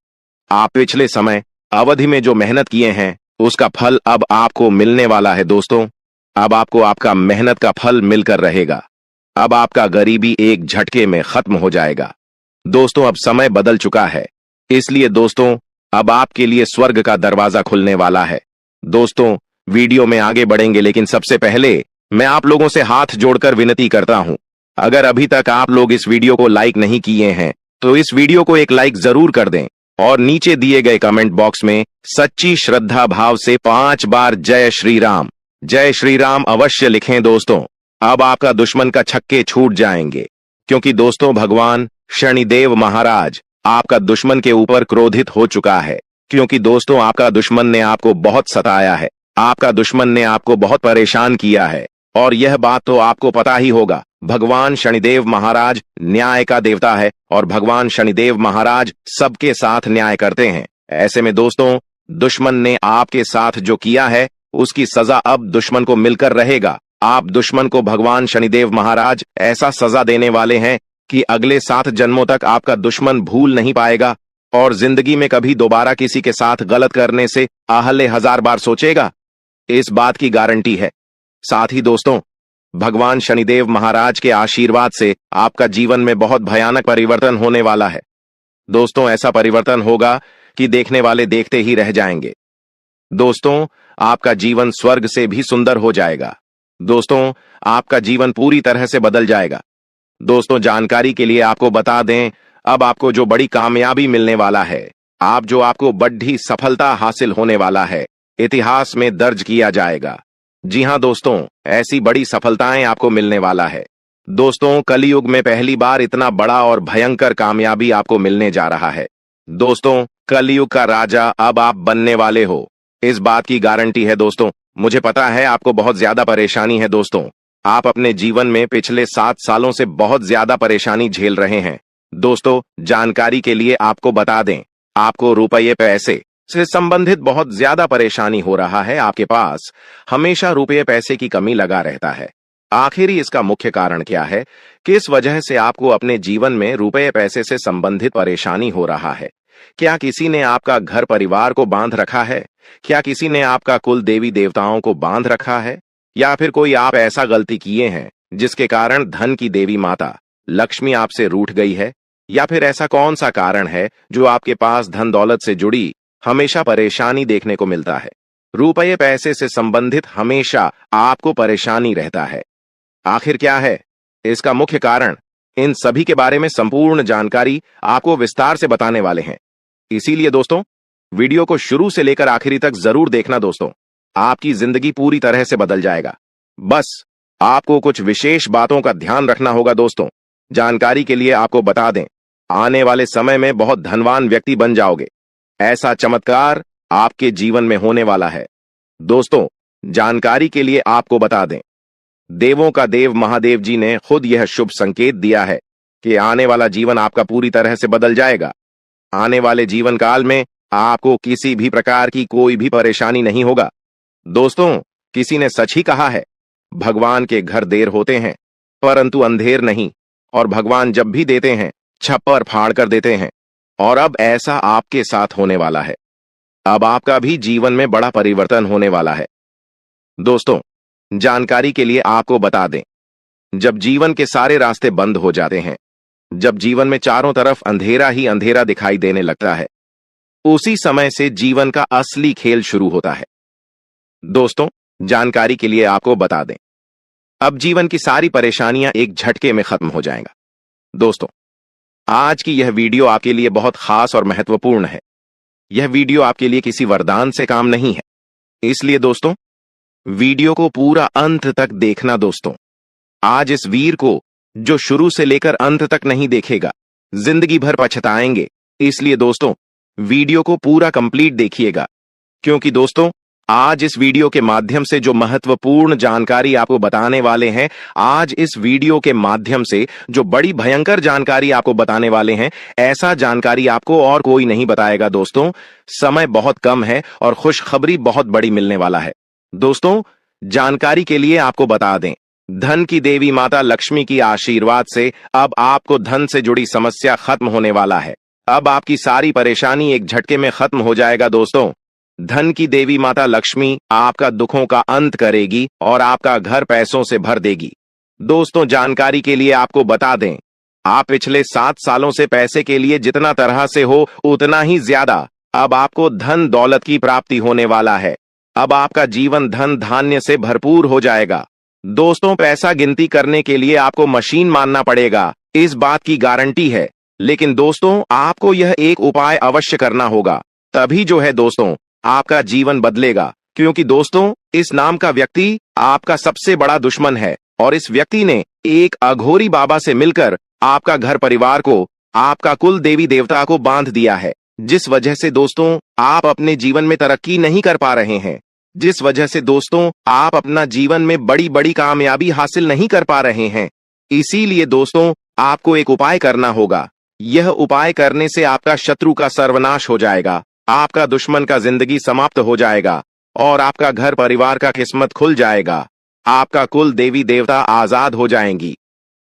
आप पिछले समय अवधि में जो मेहनत किए हैं उसका फल अब आपको मिलने वाला है। दोस्तों अब आपको आपका मेहनत का फल मिलकर रहेगा। अब आपका गरीबी एक झटके में खत्म हो जाएगा। दोस्तों अब समय बदल चुका है, इसलिए दोस्तों अब आपके लिए स्वर्ग का दरवाजा खुलने वाला है। दोस्तों वीडियो में आगे बढ़ेंगे, लेकिन सबसे पहले मैं आप लोगों से हाथ जोड़कर विनती करता हूं, अगर अभी तक आप लोग इस वीडियो को लाइक नहीं किए हैं तो इस वीडियो को एक लाइक जरूर कर दें और नीचे दिए गए कमेंट बॉक्स में सच्ची श्रद्धा भाव से 5 बार जय श्री राम अवश्य लिखें। दोस्तों अब आपका दुश्मन का छक्के छूट जाएंगे, क्योंकि दोस्तों भगवान शनिदेव महाराज आपका दुश्मन के ऊपर क्रोधित हो चुका है, क्योंकि दोस्तों आपका दुश्मन ने आपको बहुत सताया है, आपका दुश्मन ने आपको बहुत परेशान किया है। और यह बात तो आपको पता ही होगा, भगवान शनिदेव महाराज न्याय का देवता है और भगवान शनिदेव महाराज सबके साथ न्याय करते हैं। ऐसे में दोस्तों दुश्मन ने आपके साथ जो किया है उसकी सजा अब दुश्मन को मिलकर रहेगा। आप दुश्मन को भगवान शनिदेव महाराज ऐसा सजा देने वाले हैं कि अगले 7 जन्मों तक आपका दुश्मन भूल नहीं पाएगा और जिंदगी में कभी दोबारा किसी के साथ गलत करने से आहले 1000 बार सोचेगा, इस बात की गारंटी है। साथ ही दोस्तों भगवान शनिदेव महाराज के आशीर्वाद से आपका जीवन में बहुत भयानक परिवर्तन होने वाला है। दोस्तों ऐसा परिवर्तन होगा कि देखने वाले देखते ही रह जाएंगे। दोस्तों आपका जीवन स्वर्ग से भी सुंदर हो जाएगा। दोस्तों आपका जीवन पूरी तरह से बदल जाएगा। दोस्तों जानकारी के लिए आपको बता दें, अब आपको जो बड़ी कामयाबी मिलने वाला है, आपको बड़ी सफलता हासिल होने वाला है, इतिहास में दर्ज किया जाएगा। जी हां दोस्तों, ऐसी बड़ी सफलताएं आपको मिलने वाला है। दोस्तों, कलयुग में पहली बार इतना बड़ा और भयंकर कामयाबी आपको मिलने जा रहा है। दोस्तों, कलयुग का राजा अब आप बनने वाले हो, इस बात की गारंटी है। दोस्तों, मुझे पता है आपको बहुत ज्यादा परेशानी है। दोस्तों, आप अपने जीवन में पिछले 7 सालों से बहुत ज्यादा परेशानी झेल रहे हैं। दोस्तों, जानकारी के लिए आपको बता दें, आपको रुपये पैसे से संबंधित बहुत ज्यादा परेशानी हो रहा है। आपके पास हमेशा रुपये पैसे की कमी लगा रहता है। आखिर इसका मुख्य कारण क्या है? किस वजह से आपको अपने जीवन में रुपये पैसे से संबंधित परेशानी हो रहा है? क्या किसी ने आपका घर परिवार को बांध रखा है? क्या किसी ने आपका कुल देवी देवताओं को बांध रखा है? या फिर कोई आप ऐसा गलती किए हैं जिसके कारण धन की देवी माता लक्ष्मी आपसे रूठ गई है? या फिर ऐसा कौन सा कारण है जो आपके पास धन दौलत से जुड़ी हमेशा परेशानी देखने को मिलता है? रुपये पैसे से संबंधित हमेशा आपको परेशानी रहता है। आखिर क्या है इसका मुख्य कारण? इन सभी के बारे में संपूर्ण जानकारी आपको विस्तार से बताने वाले हैं। इसीलिए दोस्तों, वीडियो को शुरू से लेकर आखिरी तक जरूर देखना। दोस्तों, आपकी जिंदगी पूरी तरह से बदल जाएगा। बस आपको कुछ विशेष बातों का ध्यान रखना होगा। दोस्तों, जानकारी के लिए आपको बता दें, आने वाले समय में बहुत धनवान व्यक्ति बन जाओगे। ऐसा चमत्कार आपके जीवन में होने वाला है। दोस्तों, जानकारी के लिए आपको बता दें, देवों का देव महादेव जी ने खुद यह शुभ संकेत दिया है कि आने वाला जीवन आपका पूरी तरह से बदल जाएगा। आने वाले जीवन काल में आपको किसी भी प्रकार की कोई भी परेशानी नहीं होगा। दोस्तों, किसी ने सच ही कहा है, भगवान के घर देर होते हैं परंतु अंधेर नहीं, और भगवान जब भी देते हैं छप्पर फाड़ कर देते हैं। और अब ऐसा आपके साथ होने वाला है। अब आपका भी जीवन में बड़ा परिवर्तन होने वाला है। दोस्तों, जानकारी के लिए आपको बता दें, जब जीवन के सारे रास्ते बंद हो जाते हैं, जब जीवन में चारों तरफ अंधेरा ही अंधेरा दिखाई देने लगता है, उसी समय से जीवन का असली खेल शुरू होता है। दोस्तों, जानकारी के लिए आपको बता दें, अब जीवन की सारी परेशानियां एक झटके में खत्म हो जाएंगा। दोस्तों, आज की यह वीडियो आपके लिए बहुत खास और महत्वपूर्ण है। यह वीडियो आपके लिए किसी वरदान से काम नहीं है, इसलिए दोस्तों, वीडियो को पूरा अंत तक देखना। दोस्तों, आज इस वीर को जो शुरू से लेकर अंत तक नहीं देखेगा, जिंदगी भर पछताएंगे। इसलिए दोस्तों, वीडियो को पूरा कंप्लीट देखिएगा, क्योंकि दोस्तों, आज इस वीडियो के माध्यम से जो महत्वपूर्ण जानकारी आपको बताने वाले हैं, आज इस वीडियो के माध्यम से जो बड़ी भयंकर जानकारी आपको बताने वाले हैं, ऐसा जानकारी आपको और कोई नहीं बताएगा। दोस्तों, समय बहुत कम है और खुशखबरी बहुत बड़ी मिलने वाला है। दोस्तों, जानकारी के लिए आपको बता दें, धन की देवी माता लक्ष्मी की आशीर्वाद से अब आपको धन से जुड़ी समस्या खत्म होने वाला है। अब आपकी सारी परेशानी एक झटके में खत्म हो जाएगा। दोस्तों, धन की देवी माता लक्ष्मी आपका दुखों का अंत करेगी और आपका घर पैसों से भर देगी। दोस्तों, जानकारी के लिए आपको बता दें, आप पिछले 7 सालों से पैसे के लिए जितना तरह से हो उतना ही ज्यादा अब आपको धन दौलत की प्राप्ति होने वाला है। अब आपका जीवन धन धान्य से भरपूर हो जाएगा। दोस्तों, पैसा गिनती करने के लिए आपको मशीन मानना पड़ेगा, इस बात की गारंटी है। लेकिन दोस्तों, आपको यह एक उपाय अवश्य करना होगा, तभी जो है दोस्तों आपका जीवन बदलेगा। क्योंकि दोस्तों, इस नाम का व्यक्ति आपका सबसे बड़ा दुश्मन है और इस व्यक्ति ने एक अघोरी बाबा से मिलकर आपका घर परिवार को, आपका कुल देवी देवता को बांध दिया है, जिस वजह से दोस्तों आप अपने जीवन में तरक्की नहीं कर पा रहे हैं, जिस वजह से दोस्तों आप अपना जीवन में बड़ी बड़ी कामयाबी हासिल नहीं कर पा रहे हैं। इसीलिए दोस्तों, आपको एक उपाय करना होगा। यह उपाय करने से आपका शत्रु का सर्वनाश हो जाएगा, आपका दुश्मन का जिंदगी समाप्त हो जाएगा और आपका घर परिवार का किस्मत खुल जाएगा। आपका कुल देवी देवता आजाद हो जाएंगी।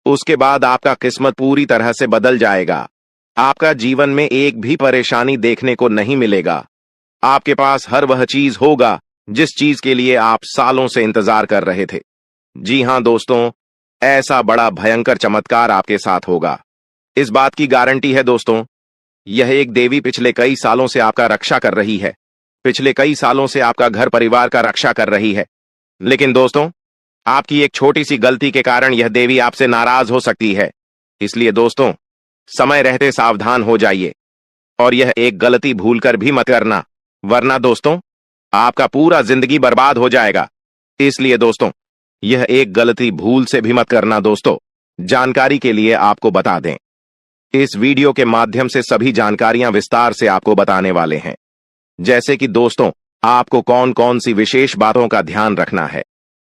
उसके बाद आपका किस्मत पूरी तरह से बदल जाएगा। आपका जीवन में एक भी परेशानी देखने को नहीं मिलेगा। आपके पास हर वह चीज होगा जिस चीज के लिए आप सालों से इंतजार कर रहे थे। जी हां दोस्तों, ऐसा बड़ा भयंकर चमत्कार आपके साथ होगा, इस बात की गारंटी है। दोस्तों, यह एक देवी पिछले कई सालों से आपका रक्षा कर रही है, पिछले कई सालों से आपका घर परिवार का रक्षा कर रही है। लेकिन दोस्तों, आपकी एक छोटी सी गलती के कारण यह देवी आपसे नाराज हो सकती है। इसलिए दोस्तों, समय रहते सावधान हो जाइए और यह एक गलती भूलकर भी मत करना, वरना दोस्तों आपका पूरा जिंदगी बर्बाद हो जाएगा। इसलिए दोस्तों, यह एक गलती भूल से भी मत करना दोस्तों। जानकारी के लिए आपको बता दें, इस वीडियो के माध्यम से सभी जानकारियां विस्तार से आपको बताने वाले हैं। जैसे कि दोस्तों, आपको कौन कौन सी विशेष बातों का ध्यान रखना है,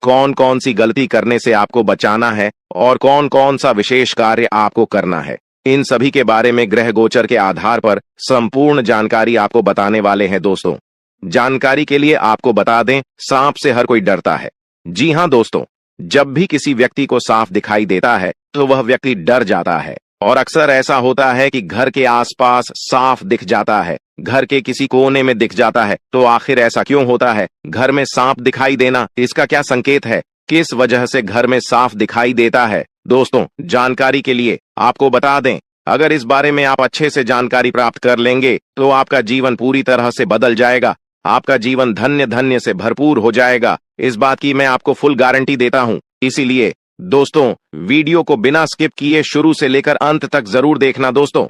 कौन कौन सी गलती करने से आपको बचाना है और कौन कौन सा विशेष कार्य आपको करना है, इन सभी के बारे में ग्रह गोचर के आधार पर संपूर्ण जानकारी आपको बताने वाले हैं दोस्तों। जानकारी के लिए आपको बता दें, सांप से हर कोई डरता है। जी हां दोस्तों, जब भी किसी व्यक्ति को सांप दिखाई देता है तो वह व्यक्ति डर जाता है और अक्सर ऐसा होता है कि घर के आसपास सांप दिख जाता है, घर के किसी कोने में दिख जाता है। तो आखिर ऐसा क्यों होता है? घर में सांप दिखाई देना, इसका क्या संकेत है? किस वजह से घर में सांप दिखाई देता है? दोस्तों, जानकारी के लिए आपको बता दें, अगर इस बारे में आप अच्छे से जानकारी प्राप्त कर लेंगे तो आपका जीवन पूरी तरह से बदल जाएगा। आपका जीवन धन्य धन्य से भरपूर हो जाएगा। इस बात की मैं आपको फुल गारंटी देता हूं। इसीलिए दोस्तों, वीडियो को बिना स्किप किए शुरू से लेकर अंत तक जरूर देखना दोस्तों।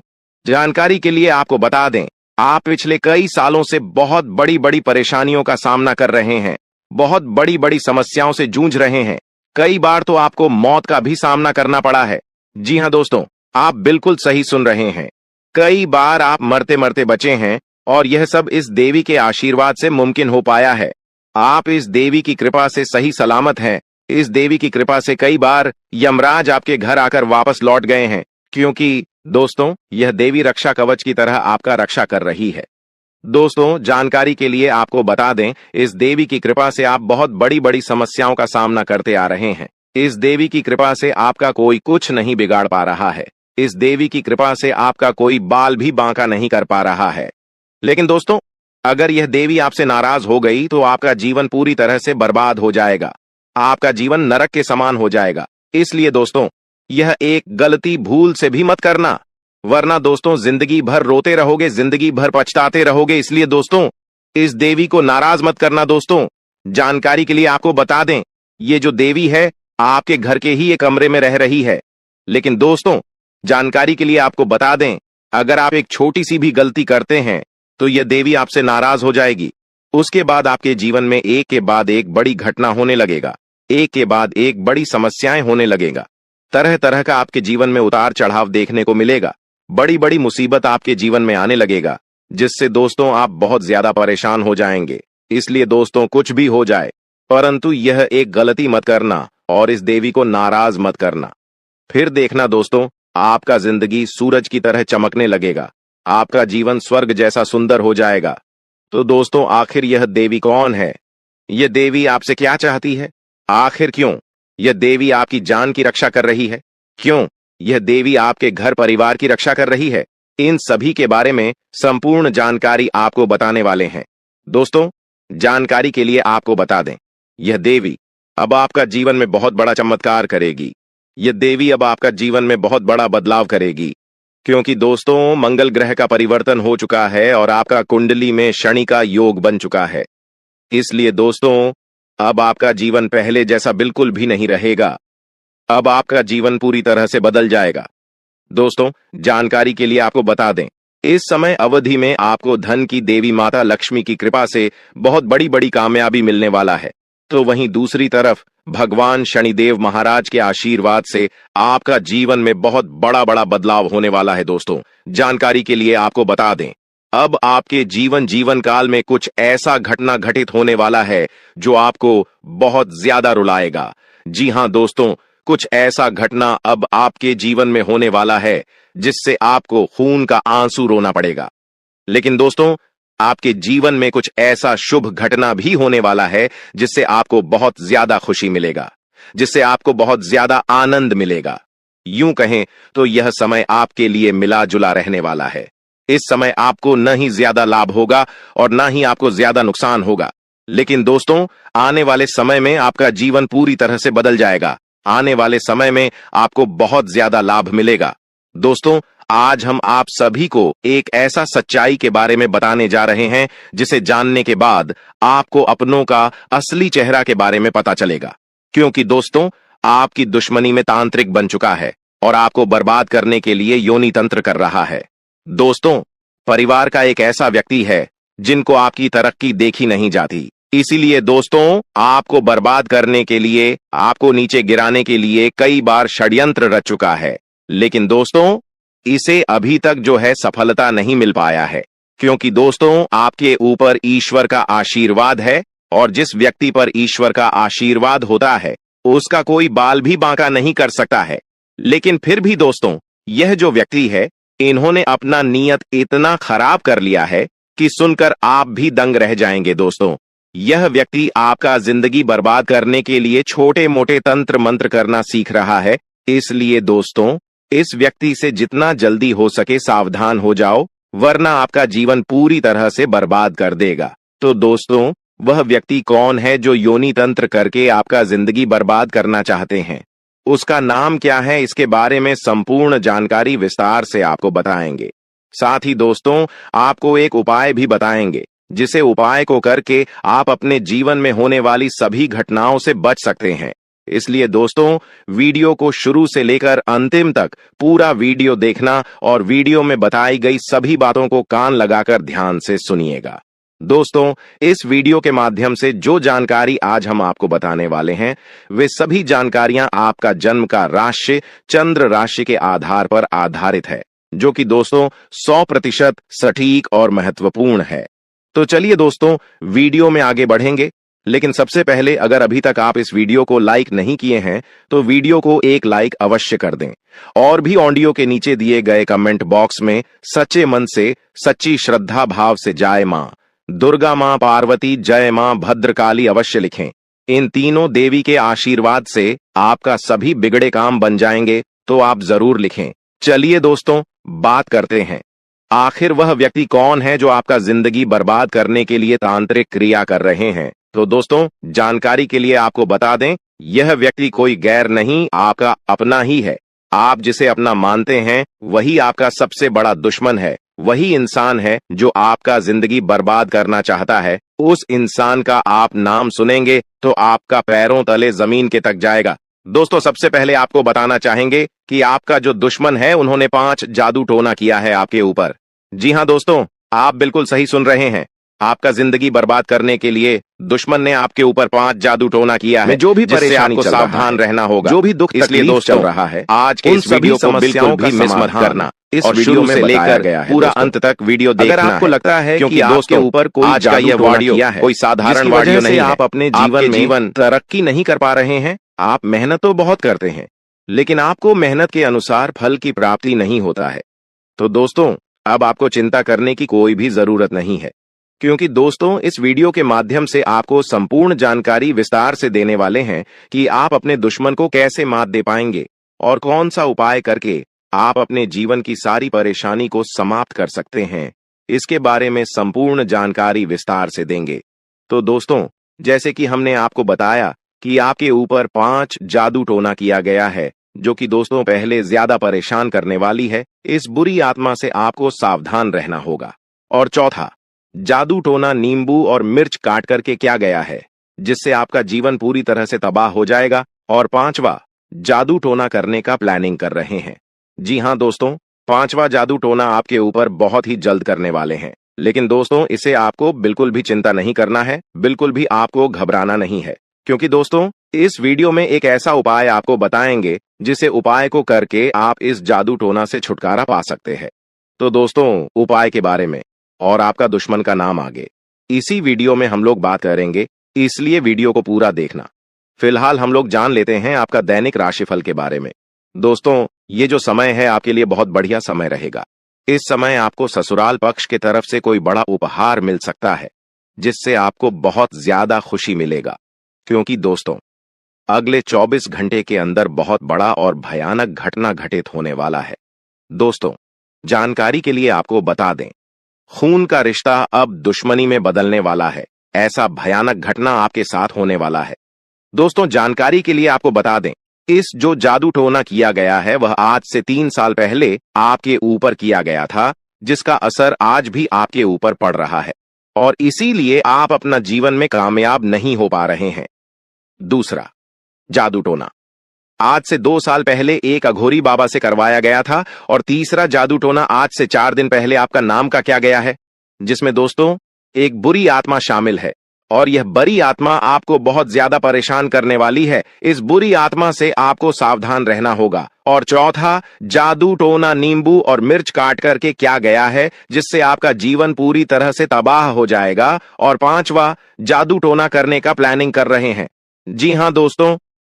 जानकारी के लिए आपको बता दें, आप पिछले कई सालों से बहुत बड़ी बड़ी परेशानियों का सामना कर रहे हैं, बहुत बड़ी बड़ी समस्याओं से जूझ रहे हैं। कई बार तो आपको मौत का भी सामना करना पड़ा है। जी हां दोस्तों, आप बिल्कुल सही सुन रहे हैं। कई बार आप मरते मरते बचे हैं और यह सब इस देवी के आशीर्वाद से मुमकिन हो पाया है। आप इस देवी की कृपा से सही सलामत हैं। इस देवी की कृपा से कई बार यमराज आपके घर आकर वापस लौट गए हैं, क्योंकि दोस्तों, यह देवी रक्षा कवच की तरह आपका रक्षा कर रही है। दोस्तों, जानकारी के लिए आपको बता दें, इस देवी की कृपा से आप बहुत बड़ी बड़ी समस्याओं का सामना करते आ रहे हैं। इस देवी की कृपा से आपका कोई कुछ नहीं बिगाड़ पा रहा है। इस देवी की कृपा से आपका कोई बाल भी बांका नहीं कर पा रहा है। लेकिन दोस्तों, अगर यह देवी आपसे नाराज हो गई तो आपका जीवन पूरी तरह से बर्बाद हो जाएगा। आपका जीवन नरक के समान हो जाएगा। इसलिए दोस्तों, यह एक गलती भूल से भी मत करना, वरना दोस्तों जिंदगी भर रोते रहोगे, जिंदगी भर पछताते रहोगे। इसलिए दोस्तों, इस देवी को नाराज मत करना दोस्तों। जानकारी के लिए आपको बता दें, ये जो देवी है आपके घर के ही एक कमरे में रह रही है। लेकिन दोस्तों, जानकारी के लिए आपको बता दें, अगर आप एक छोटी सी भी गलती करते हैं तो यह देवी आपसे नाराज हो जाएगी। उसके बाद आपके जीवन में एक के बाद एक बड़ी घटना होने लगेगा, एक के बाद एक बड़ी समस्याएं होने लगेगा। तरह तरह का आपके जीवन में उतार चढ़ाव देखने को मिलेगा। बड़ी बड़ी मुसीबत आपके जीवन में आने लगेगा, जिससे दोस्तों आप बहुत ज्यादा परेशान हो जाएंगे। इसलिए दोस्तों, कुछ भी हो जाए, परंतु यह एक गलती मत करना और इस देवी को नाराज मत करना। फिर देखना दोस्तों, आपका जिंदगी सूरज की तरह चमकने लगेगा, आपका जीवन स्वर्ग जैसा सुंदर हो जाएगा। तो दोस्तों, आखिर यह देवी कौन है? यह देवी आपसे क्या चाहती है? आखिर क्यों यह देवी आपकी जान की रक्षा कर रही है? क्यों यह देवी आपके घर परिवार की रक्षा कर रही है? इन सभी के बारे में संपूर्ण जानकारी आपको बताने वाले हैं। दोस्तों, जानकारी के लिए आपको बता दें, यह देवी अब आपका जीवन में बहुत बड़ा चमत्कार करेगी। यह देवी अब आपका जीवन में बहुत बड़ा बदलाव करेगी, क्योंकि दोस्तों, मंगल ग्रह का परिवर्तन हो चुका है और आपका कुंडली में शनि का योग बन चुका है। इसलिए दोस्तों, अब आपका जीवन पहले जैसा बिल्कुल भी नहीं रहेगा। अब आपका जीवन पूरी तरह से बदल जाएगा। दोस्तों, जानकारी के लिए आपको बता दें, इस समय अवधि में आपको धन की देवी माता लक्ष्मी की कृपा से बहुत बड़ी बड़ी कामयाबी मिलने वाला है। तो वहीं दूसरी तरफ भगवान शनिदेव महाराज के आशीर्वाद से आपका जीवन में बहुत बड़ा बड़ा बदलाव होने वाला है। दोस्तों, जानकारी के लिए आपको बता दें, अब आपके जीवन काल में कुछ ऐसा घटना घटित होने वाला है जो आपको बहुत ज्यादा रुलाएगा। जी हां दोस्तों, कुछ ऐसा घटना अब आपके जीवन में होने वाला है जिससे आपको खून का आंसू रोना पड़ेगा। लेकिन दोस्तों, आपके जीवन में कुछ ऐसा शुभ घटना भी होने वाला है जिससे आपको बहुत ज्यादा खुशी मिलेगा, जिससे आपको बहुत ज्यादा आनंद मिलेगा। यूं कहें तो यह समय आपके लिए मिला जुला रहने वाला है। इस समय आपको न ही ज्यादा लाभ होगा और न ही आपको ज्यादा नुकसान होगा। लेकिन दोस्तों, आने वाले समय में आपका जीवन पूरी तरह से बदल जाएगा। आने वाले समय में आपको बहुत ज्यादा लाभ मिलेगा। दोस्तों, आज हम आप सभी को एक ऐसा सच्चाई के बारे में बताने जा रहे हैं जिसे जानने के बाद आपको अपनों का असली चेहरा के बारे में पता चलेगा। क्योंकि दोस्तों, आपकी दुश्मनी में तांत्रिक बन चुका है और आपको बर्बाद करने के लिए योनि तंत्र कर रहा है। दोस्तों, परिवार का एक ऐसा व्यक्ति है जिनको आपकी तरक्की देखी नहीं जाती। इसीलिए दोस्तों, आपको बर्बाद करने के लिए, आपको नीचे गिराने के लिए कई बार षड्यंत्र रच चुका है। लेकिन दोस्तों, इसे अभी तक जो है सफलता नहीं मिल पाया है, क्योंकि दोस्तों आपके ऊपर ईश्वर का आशीर्वाद है, और जिस व्यक्ति पर ईश्वर का आशीर्वाद होता है उसका कोई बाल भी बांका नहीं कर सकता है। लेकिन फिर भी दोस्तों, यह जो व्यक्ति है, इन्होंने अपना नियत इतना खराब कर लिया है कि सुनकर आप भी दंग रह जाएंगे। दोस्तों, यह व्यक्ति आपका जिंदगी बर्बाद करने के लिए छोटे मोटे तंत्र मंत्र करना सीख रहा है। इसलिए दोस्तों, इस व्यक्ति से जितना जल्दी हो सके सावधान हो जाओ, वरना आपका जीवन पूरी तरह से बर्बाद कर देगा। तो दोस्तों, वह व्यक्ति कौन है जो योनि तंत्र करके आपका जिंदगी बर्बाद करना चाहते हैं? उसका नाम क्या है, इसके बारे में संपूर्ण जानकारी विस्तार से आपको बताएंगे। साथ ही दोस्तों, आपको एक उपाय भी बताएंगे, जिसे उपाय को करके आप अपने जीवन में होने वाली सभी घटनाओं से बच सकते हैं। इसलिए दोस्तों, वीडियो को शुरू से लेकर अंतिम तक पूरा वीडियो देखना और वीडियो में बताई गई सभी बातों को कान लगाकर ध्यान से सुनिएगा। दोस्तों, इस वीडियो के माध्यम से जो जानकारी आज हम आपको बताने वाले हैं, वे सभी जानकारियां आपका जन्म का राशि चंद्र राशि के आधार पर आधारित है, जो कि दोस्तों 100% सटीक और महत्वपूर्ण है। तो चलिए दोस्तों, वीडियो में आगे बढ़ेंगे। लेकिन सबसे पहले, अगर अभी तक आप इस वीडियो को लाइक नहीं किए हैं तो वीडियो को एक लाइक अवश्य कर दें, और भी ऑडियो के नीचे दिए गए कमेंट बॉक्स में सच्चे मन से, सच्ची श्रद्धा भाव से जय मां दुर्गा, मां पार्वती, जय मां भद्रकाली अवश्य लिखें। इन तीनों देवी के आशीर्वाद से आपका सभी बिगड़े काम बन जाएंगे, तो आप जरूर लिखें। चलिए दोस्तों, बात करते हैं, आखिर वह व्यक्ति कौन है जो आपका जिंदगी बर्बाद करने के लिए तांत्रिक क्रिया कर रहे हैं। तो दोस्तों, जानकारी के लिए आपको बता दें, यह व्यक्ति कोई गैर नहीं, आपका अपना ही है। आप जिसे अपना मानते हैं, वही आपका सबसे बड़ा दुश्मन है। वही इंसान है जो आपका जिंदगी बर्बाद करना चाहता है। उस इंसान का आप नाम सुनेंगे तो आपका पैरों तले जमीन के तक जाएगा। दोस्तों, सबसे पहले आपको बताना चाहेंगे कि आपका जो दुश्मन है, उन्होंने 5 जादू टोना किया है आपके ऊपर। जी हां दोस्तों, आप बिल्कुल सही सुन रहे हैं। आपका जिंदगी बर्बाद करने के लिए दुश्मन ने आपके ऊपर 5 जादू टोना किया है। जो भी परेशानी, आपको सावधान रहना होगा, जो भी दुख तकलीफ दोस्तों चल रहा है, आज के इस वीडियो को बिल्कुल भी मिस मत करना। इस वीडियो में लेकर गया है पूरा अंत तक वीडियो देखना। अगर आपको लगता है कि आपके ऊपर कोई आज का यह ऑडियो कोई साधारण ऑडियो नहीं, आप अपने जीवन तरक्की नहीं कर पा रहे हैं, आप मेहनत तो बहुत करते हैं, लेकिन आपको मेहनत के अनुसार फल की प्राप्ति नहीं होता है, तो दोस्तों अब आपको चिंता करने की कोई भी जरूरत नहीं है, क्योंकि दोस्तों इस वीडियो के माध्यम से आपको संपूर्ण जानकारी विस्तार से देने वाले हैं कि आप अपने दुश्मन को कैसे मात दे पाएंगे और कौन सा उपाय करके आप अपने जीवन की सारी परेशानी को समाप्त कर सकते हैं। इसके बारे में संपूर्ण जानकारी विस्तार से देंगे। तो दोस्तों, जैसे कि हमने आपको बताया कि आपके ऊपर 5 जादू टोना किया गया है, जो कि दोस्तों पहले ज्यादा परेशान करने वाली है। इस बुरी आत्मा से आपको सावधान रहना होगा। और चौथा, जादू टोना नींबू और मिर्च काट करके किया गया है, जिससे आपका जीवन पूरी तरह से तबाह हो जाएगा। और 5वां, जादू टोना करने का प्लानिंग कर रहे हैं। जी हां दोस्तों, 5वां जादू टोना आपके ऊपर बहुत ही जल्द करने वाले हैं। लेकिन दोस्तों, इसे आपको बिल्कुल भी चिंता नहीं करना है, बिल्कुल भी आपको घबराना नहीं है, क्योंकि दोस्तों इस वीडियो में एक ऐसा उपाय आपको बताएंगे जिसे उपाय को करके आप इस जादू टोना से छुटकारा पा सकते हैं। तो दोस्तों, उपाय के बारे में और आपका दुश्मन का नाम आगे इसी वीडियो में हम लोग बात करेंगे, इसलिए वीडियो को पूरा देखना। फिलहाल हम लोग जान लेते हैं आपका दैनिक राशिफल के बारे में। दोस्तों, ये जो समय है आपके लिए बहुत बढ़िया समय रहेगा। इस समय आपको ससुराल पक्ष की तरफ से कोई बड़ा उपहार मिल सकता है, जिससे आपको बहुत ज्यादा खुशी मिलेगा, क्योंकि दोस्तों अगले 24 घंटे के अंदर बहुत बड़ा और भयानक घटना घटित होने वाला है। दोस्तों, जानकारी के लिए आपको बता दें, खून का रिश्ता अब दुश्मनी में बदलने वाला है। ऐसा भयानक घटना आपके साथ होने वाला है। दोस्तों, जानकारी के लिए आपको बता दें, इस जो जादू टोना किया गया है वह आज से 3 साल पहले आपके ऊपर किया गया था, जिसका असर आज भी आपके ऊपर पड़ रहा है, और इसीलिए आप अपना जीवन में कामयाब नहीं हो पा रहे हैं। दूसरा जादू टोना आज से 2 साल पहले एक अघोरी बाबा से करवाया गया था, और तीसरा जादू टोना आज से 4 दिन पहले आपका नाम का किया गया है, जिसमें दोस्तों एक बुरी आत्मा शामिल है और यह बुरी आत्मा आपको बहुत ज्यादा परेशान करने वाली है। इस बुरी आत्मा से आपको सावधान रहना होगा। और चौथा, जादू टोना नींबू और मिर्च काट करके क्या गया है जिससे आपका जीवन पूरी तरह से तबाह हो जाएगा। और पांचवा, जादू टोना करने का प्लानिंग कर रहे हैं। जी हां दोस्तों,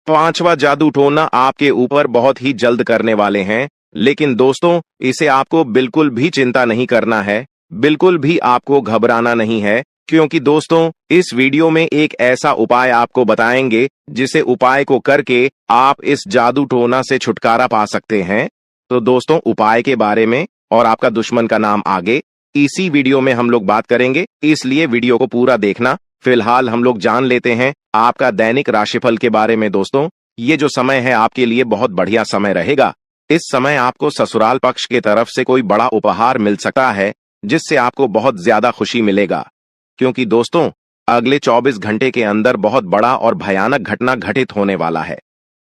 पांचवा जादू टोना आपके ऊपर बहुत ही जल्द करने वाले हैं। लेकिन दोस्तों, इसे आपको बिल्कुल भी चिंता नहीं करना है, बिल्कुल भी आपको घबराना नहीं है, क्योंकि दोस्तों इस वीडियो में एक ऐसा उपाय आपको बताएंगे जिसे उपाय को करके आप इस जादू टोना से छुटकारा पा सकते हैं। तो दोस्तों, उपाय के बारे में और आपका दुश्मन का नाम आगे इसी वीडियो में हम लोग बात करेंगे, इसलिए वीडियो को पूरा देखना। फिलहाल हम लोग जान लेते हैं आपका दैनिक राशिफल के बारे में। दोस्तों, ये जो समय है आपके लिए बहुत बढ़िया समय रहेगा। इस समय आपको ससुराल पक्ष की तरफ से कोई बड़ा उपहार मिल सकता है जिससे आपको बहुत ज्यादा खुशी मिलेगा, क्योंकि दोस्तों अगले 24 घंटे के अंदर बहुत बड़ा और भयानक घटना घटित होने वाला है।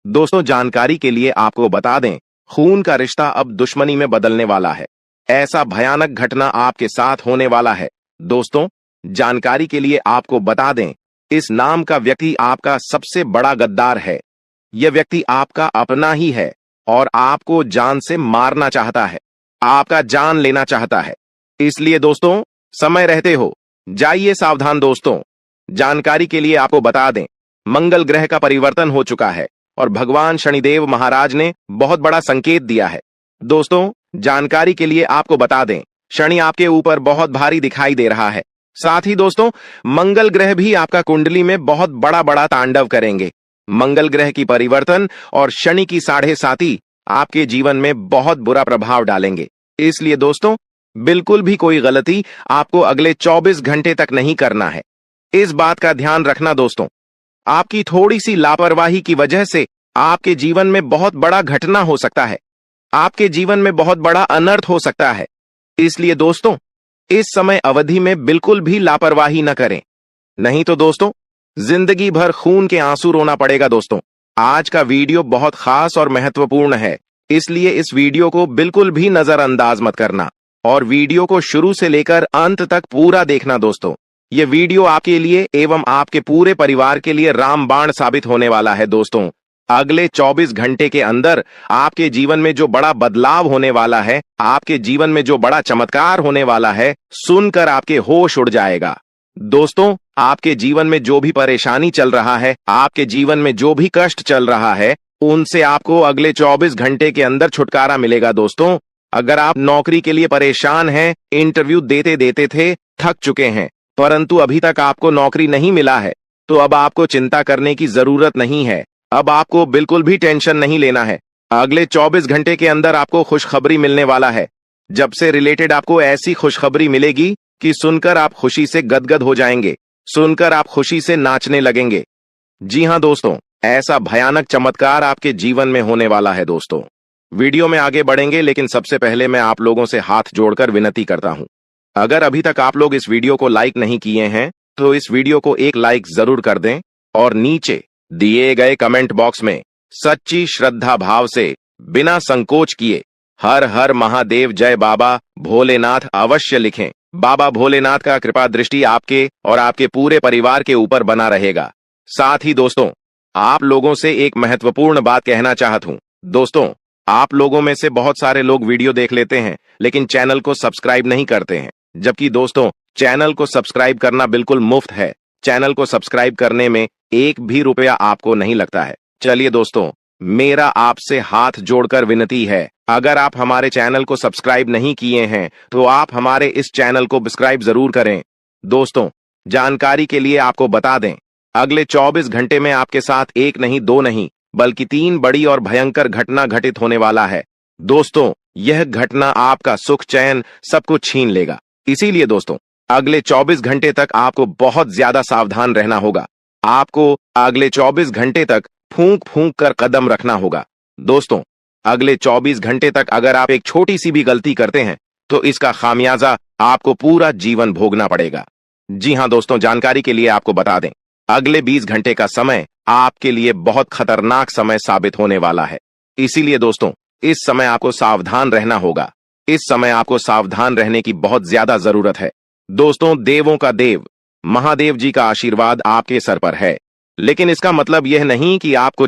दोस्तों, जानकारी के लिए आपको बता दें, खून का रिश्ता अब दुश्मनी में बदलने वाला है। ऐसा भयानक घटना आपके साथ होने वाला है। दोस्तों, जानकारी के लिए आपको बता दें, इस नाम का व्यक्ति आपका सबसे बड़ा गद्दार है। यह व्यक्ति आपका अपना ही है और आपको जान से मारना चाहता है, आपका जान लेना चाहता है। इसलिए दोस्तों, समय रहते हो जाइए सावधान। दोस्तों, जानकारी के लिए आपको बता दें, मंगल ग्रह का परिवर्तन हो चुका है और भगवान शनिदेव महाराज ने बहुत बड़ा संकेत दिया है। दोस्तों, जानकारी के लिए आपको बता दें, शनि आपके ऊपर बहुत भारी दिखाई दे रहा है। साथ ही दोस्तों, मंगल ग्रह भी आपका कुंडली में बहुत बड़ा बड़ा तांडव करेंगे। मंगल ग्रह की परिवर्तन और शनि की 7.5 आपके जीवन में बहुत बुरा प्रभाव डालेंगे। इसलिए दोस्तों, बिल्कुल भी कोई गलती आपको अगले 24 घंटे तक नहीं करना है। इस बात का ध्यान रखना दोस्तों, आपकी थोड़ी सी लापरवाही की वजह से आपके जीवन में बहुत बड़ा घटना हो सकता है, आपके जीवन में बहुत बड़ा अनर्थ हो सकता है। इसलिए दोस्तों, इस समय अवधि में बिल्कुल भी लापरवाही न करें, नहीं तो दोस्तों जिंदगी भर खून के आंसू रोना पड़ेगा। दोस्तों, आज का वीडियो बहुत खास और महत्वपूर्ण है, इसलिए इस वीडियो को बिल्कुल भी नजरअंदाज मत करना और वीडियो को शुरू से लेकर अंत तक पूरा देखना। दोस्तों, यह वीडियो आपके लिए एवं आपके पूरे परिवार के लिए रामबाण साबित होने वाला है। दोस्तों, अगले 24 घंटे के अंदर आपके जीवन में जो बड़ा बदलाव होने वाला है, आपके जीवन में जो बड़ा चमत्कार होने वाला है, सुनकर आपके होश उड़ जाएगा। दोस्तों, आपके जीवन में जो भी परेशानी चल रहा है, आपके जीवन में जो भी कष्ट चल रहा है, उनसे आपको अगले 24 घंटे के अंदर छुटकारा मिलेगा। दोस्तों, अगर आप नौकरी के लिए परेशान हैं, इंटरव्यू देते देते थे, थक चुके हैं, परंतु अभी तक आपको नौकरी नहीं मिला है, तो अब आपको चिंता करने की जरूरत नहीं है। अब आपको बिल्कुल भी टेंशन नहीं लेना है। अगले 24 घंटे के अंदर आपको खुशखबरी मिलने वाला है। जब से रिलेटेड आपको ऐसी खुशखबरी मिलेगी कि सुनकर आप खुशी से गदगद हो जाएंगे, सुनकर आप खुशी से नाचने लगेंगे। जी हां दोस्तों, ऐसा भयानक चमत्कार आपके जीवन में होने वाला है। दोस्तों, वीडियो में आगे बढ़ेंगे, लेकिन सबसे पहले मैं आप लोगों से हाथ जोड़कर विनती करता हूं, अगर अभी तक आप लोग इस वीडियो को लाइक नहीं किए हैं तो इस वीडियो को एक लाइक जरूर कर दें और नीचे दिए गए कमेंट बॉक्स में सच्ची श्रद्धा भाव से बिना संकोच किए हर हर महादेव जय बाबा भोलेनाथ अवश्य लिखें। बाबा भोलेनाथ का कृपा दृष्टि आपके और आपके पूरे परिवार के ऊपर बना रहेगा। साथ ही दोस्तों, आप लोगों से एक महत्वपूर्ण बात कहना चाहता हूं। दोस्तों, आप लोगों में से बहुत सारे लोग वीडियो देख लेते हैं लेकिन चैनल को सब्सक्राइब नहीं करते हैं, जबकि दोस्तों चैनल को सब्सक्राइब करना बिल्कुल मुफ्त है। चैनल को सब्सक्राइब करने में एक भी रुपया आपको नहीं लगता है। चलिए दोस्तों, मेरा आपसे हाथ जोड़कर विनती है, अगर आप हमारे चैनल को सब्सक्राइब नहीं किए हैं तो आप हमारे इस चैनल को सब्सक्राइब जरूर करें। दोस्तों, जानकारी के लिए आपको बता दें, अगले 24 घंटे में आपके साथ एक नहीं, दो नहीं, बल्कि 3 बड़ी और भयंकर घटना घटित होने वाला है। दोस्तों, यह घटना आपका सुख चैन सब कुछ छीन लेगा। इसीलिए दोस्तों, अगले 24 घंटे तक आपको बहुत ज्यादा सावधान रहना होगा। आपको अगले 24 घंटे तक फूंक फूंक कर कदम रखना होगा। दोस्तों, अगले 24 घंटे तक अगर आप एक छोटी सी भी गलती करते हैं तो इसका खामियाजा आपको पूरा जीवन भोगना पड़ेगा। जी हां दोस्तों, जानकारी के लिए आपको बता दें, अगले 20 घंटे का समय आपके लिए बहुत खतरनाक समय साबित होने वाला है। इसीलिए दोस्तों, इस समय आपको सावधान रहना होगा। इस समय आपको सावधान रहने की बहुत ज्यादा जरूरत है। दोस्तों, देवों का देव महादेव जी का आशीर्वाद आपके सर पर है, लेकिन इसका मतलब यह नहीं कि आपको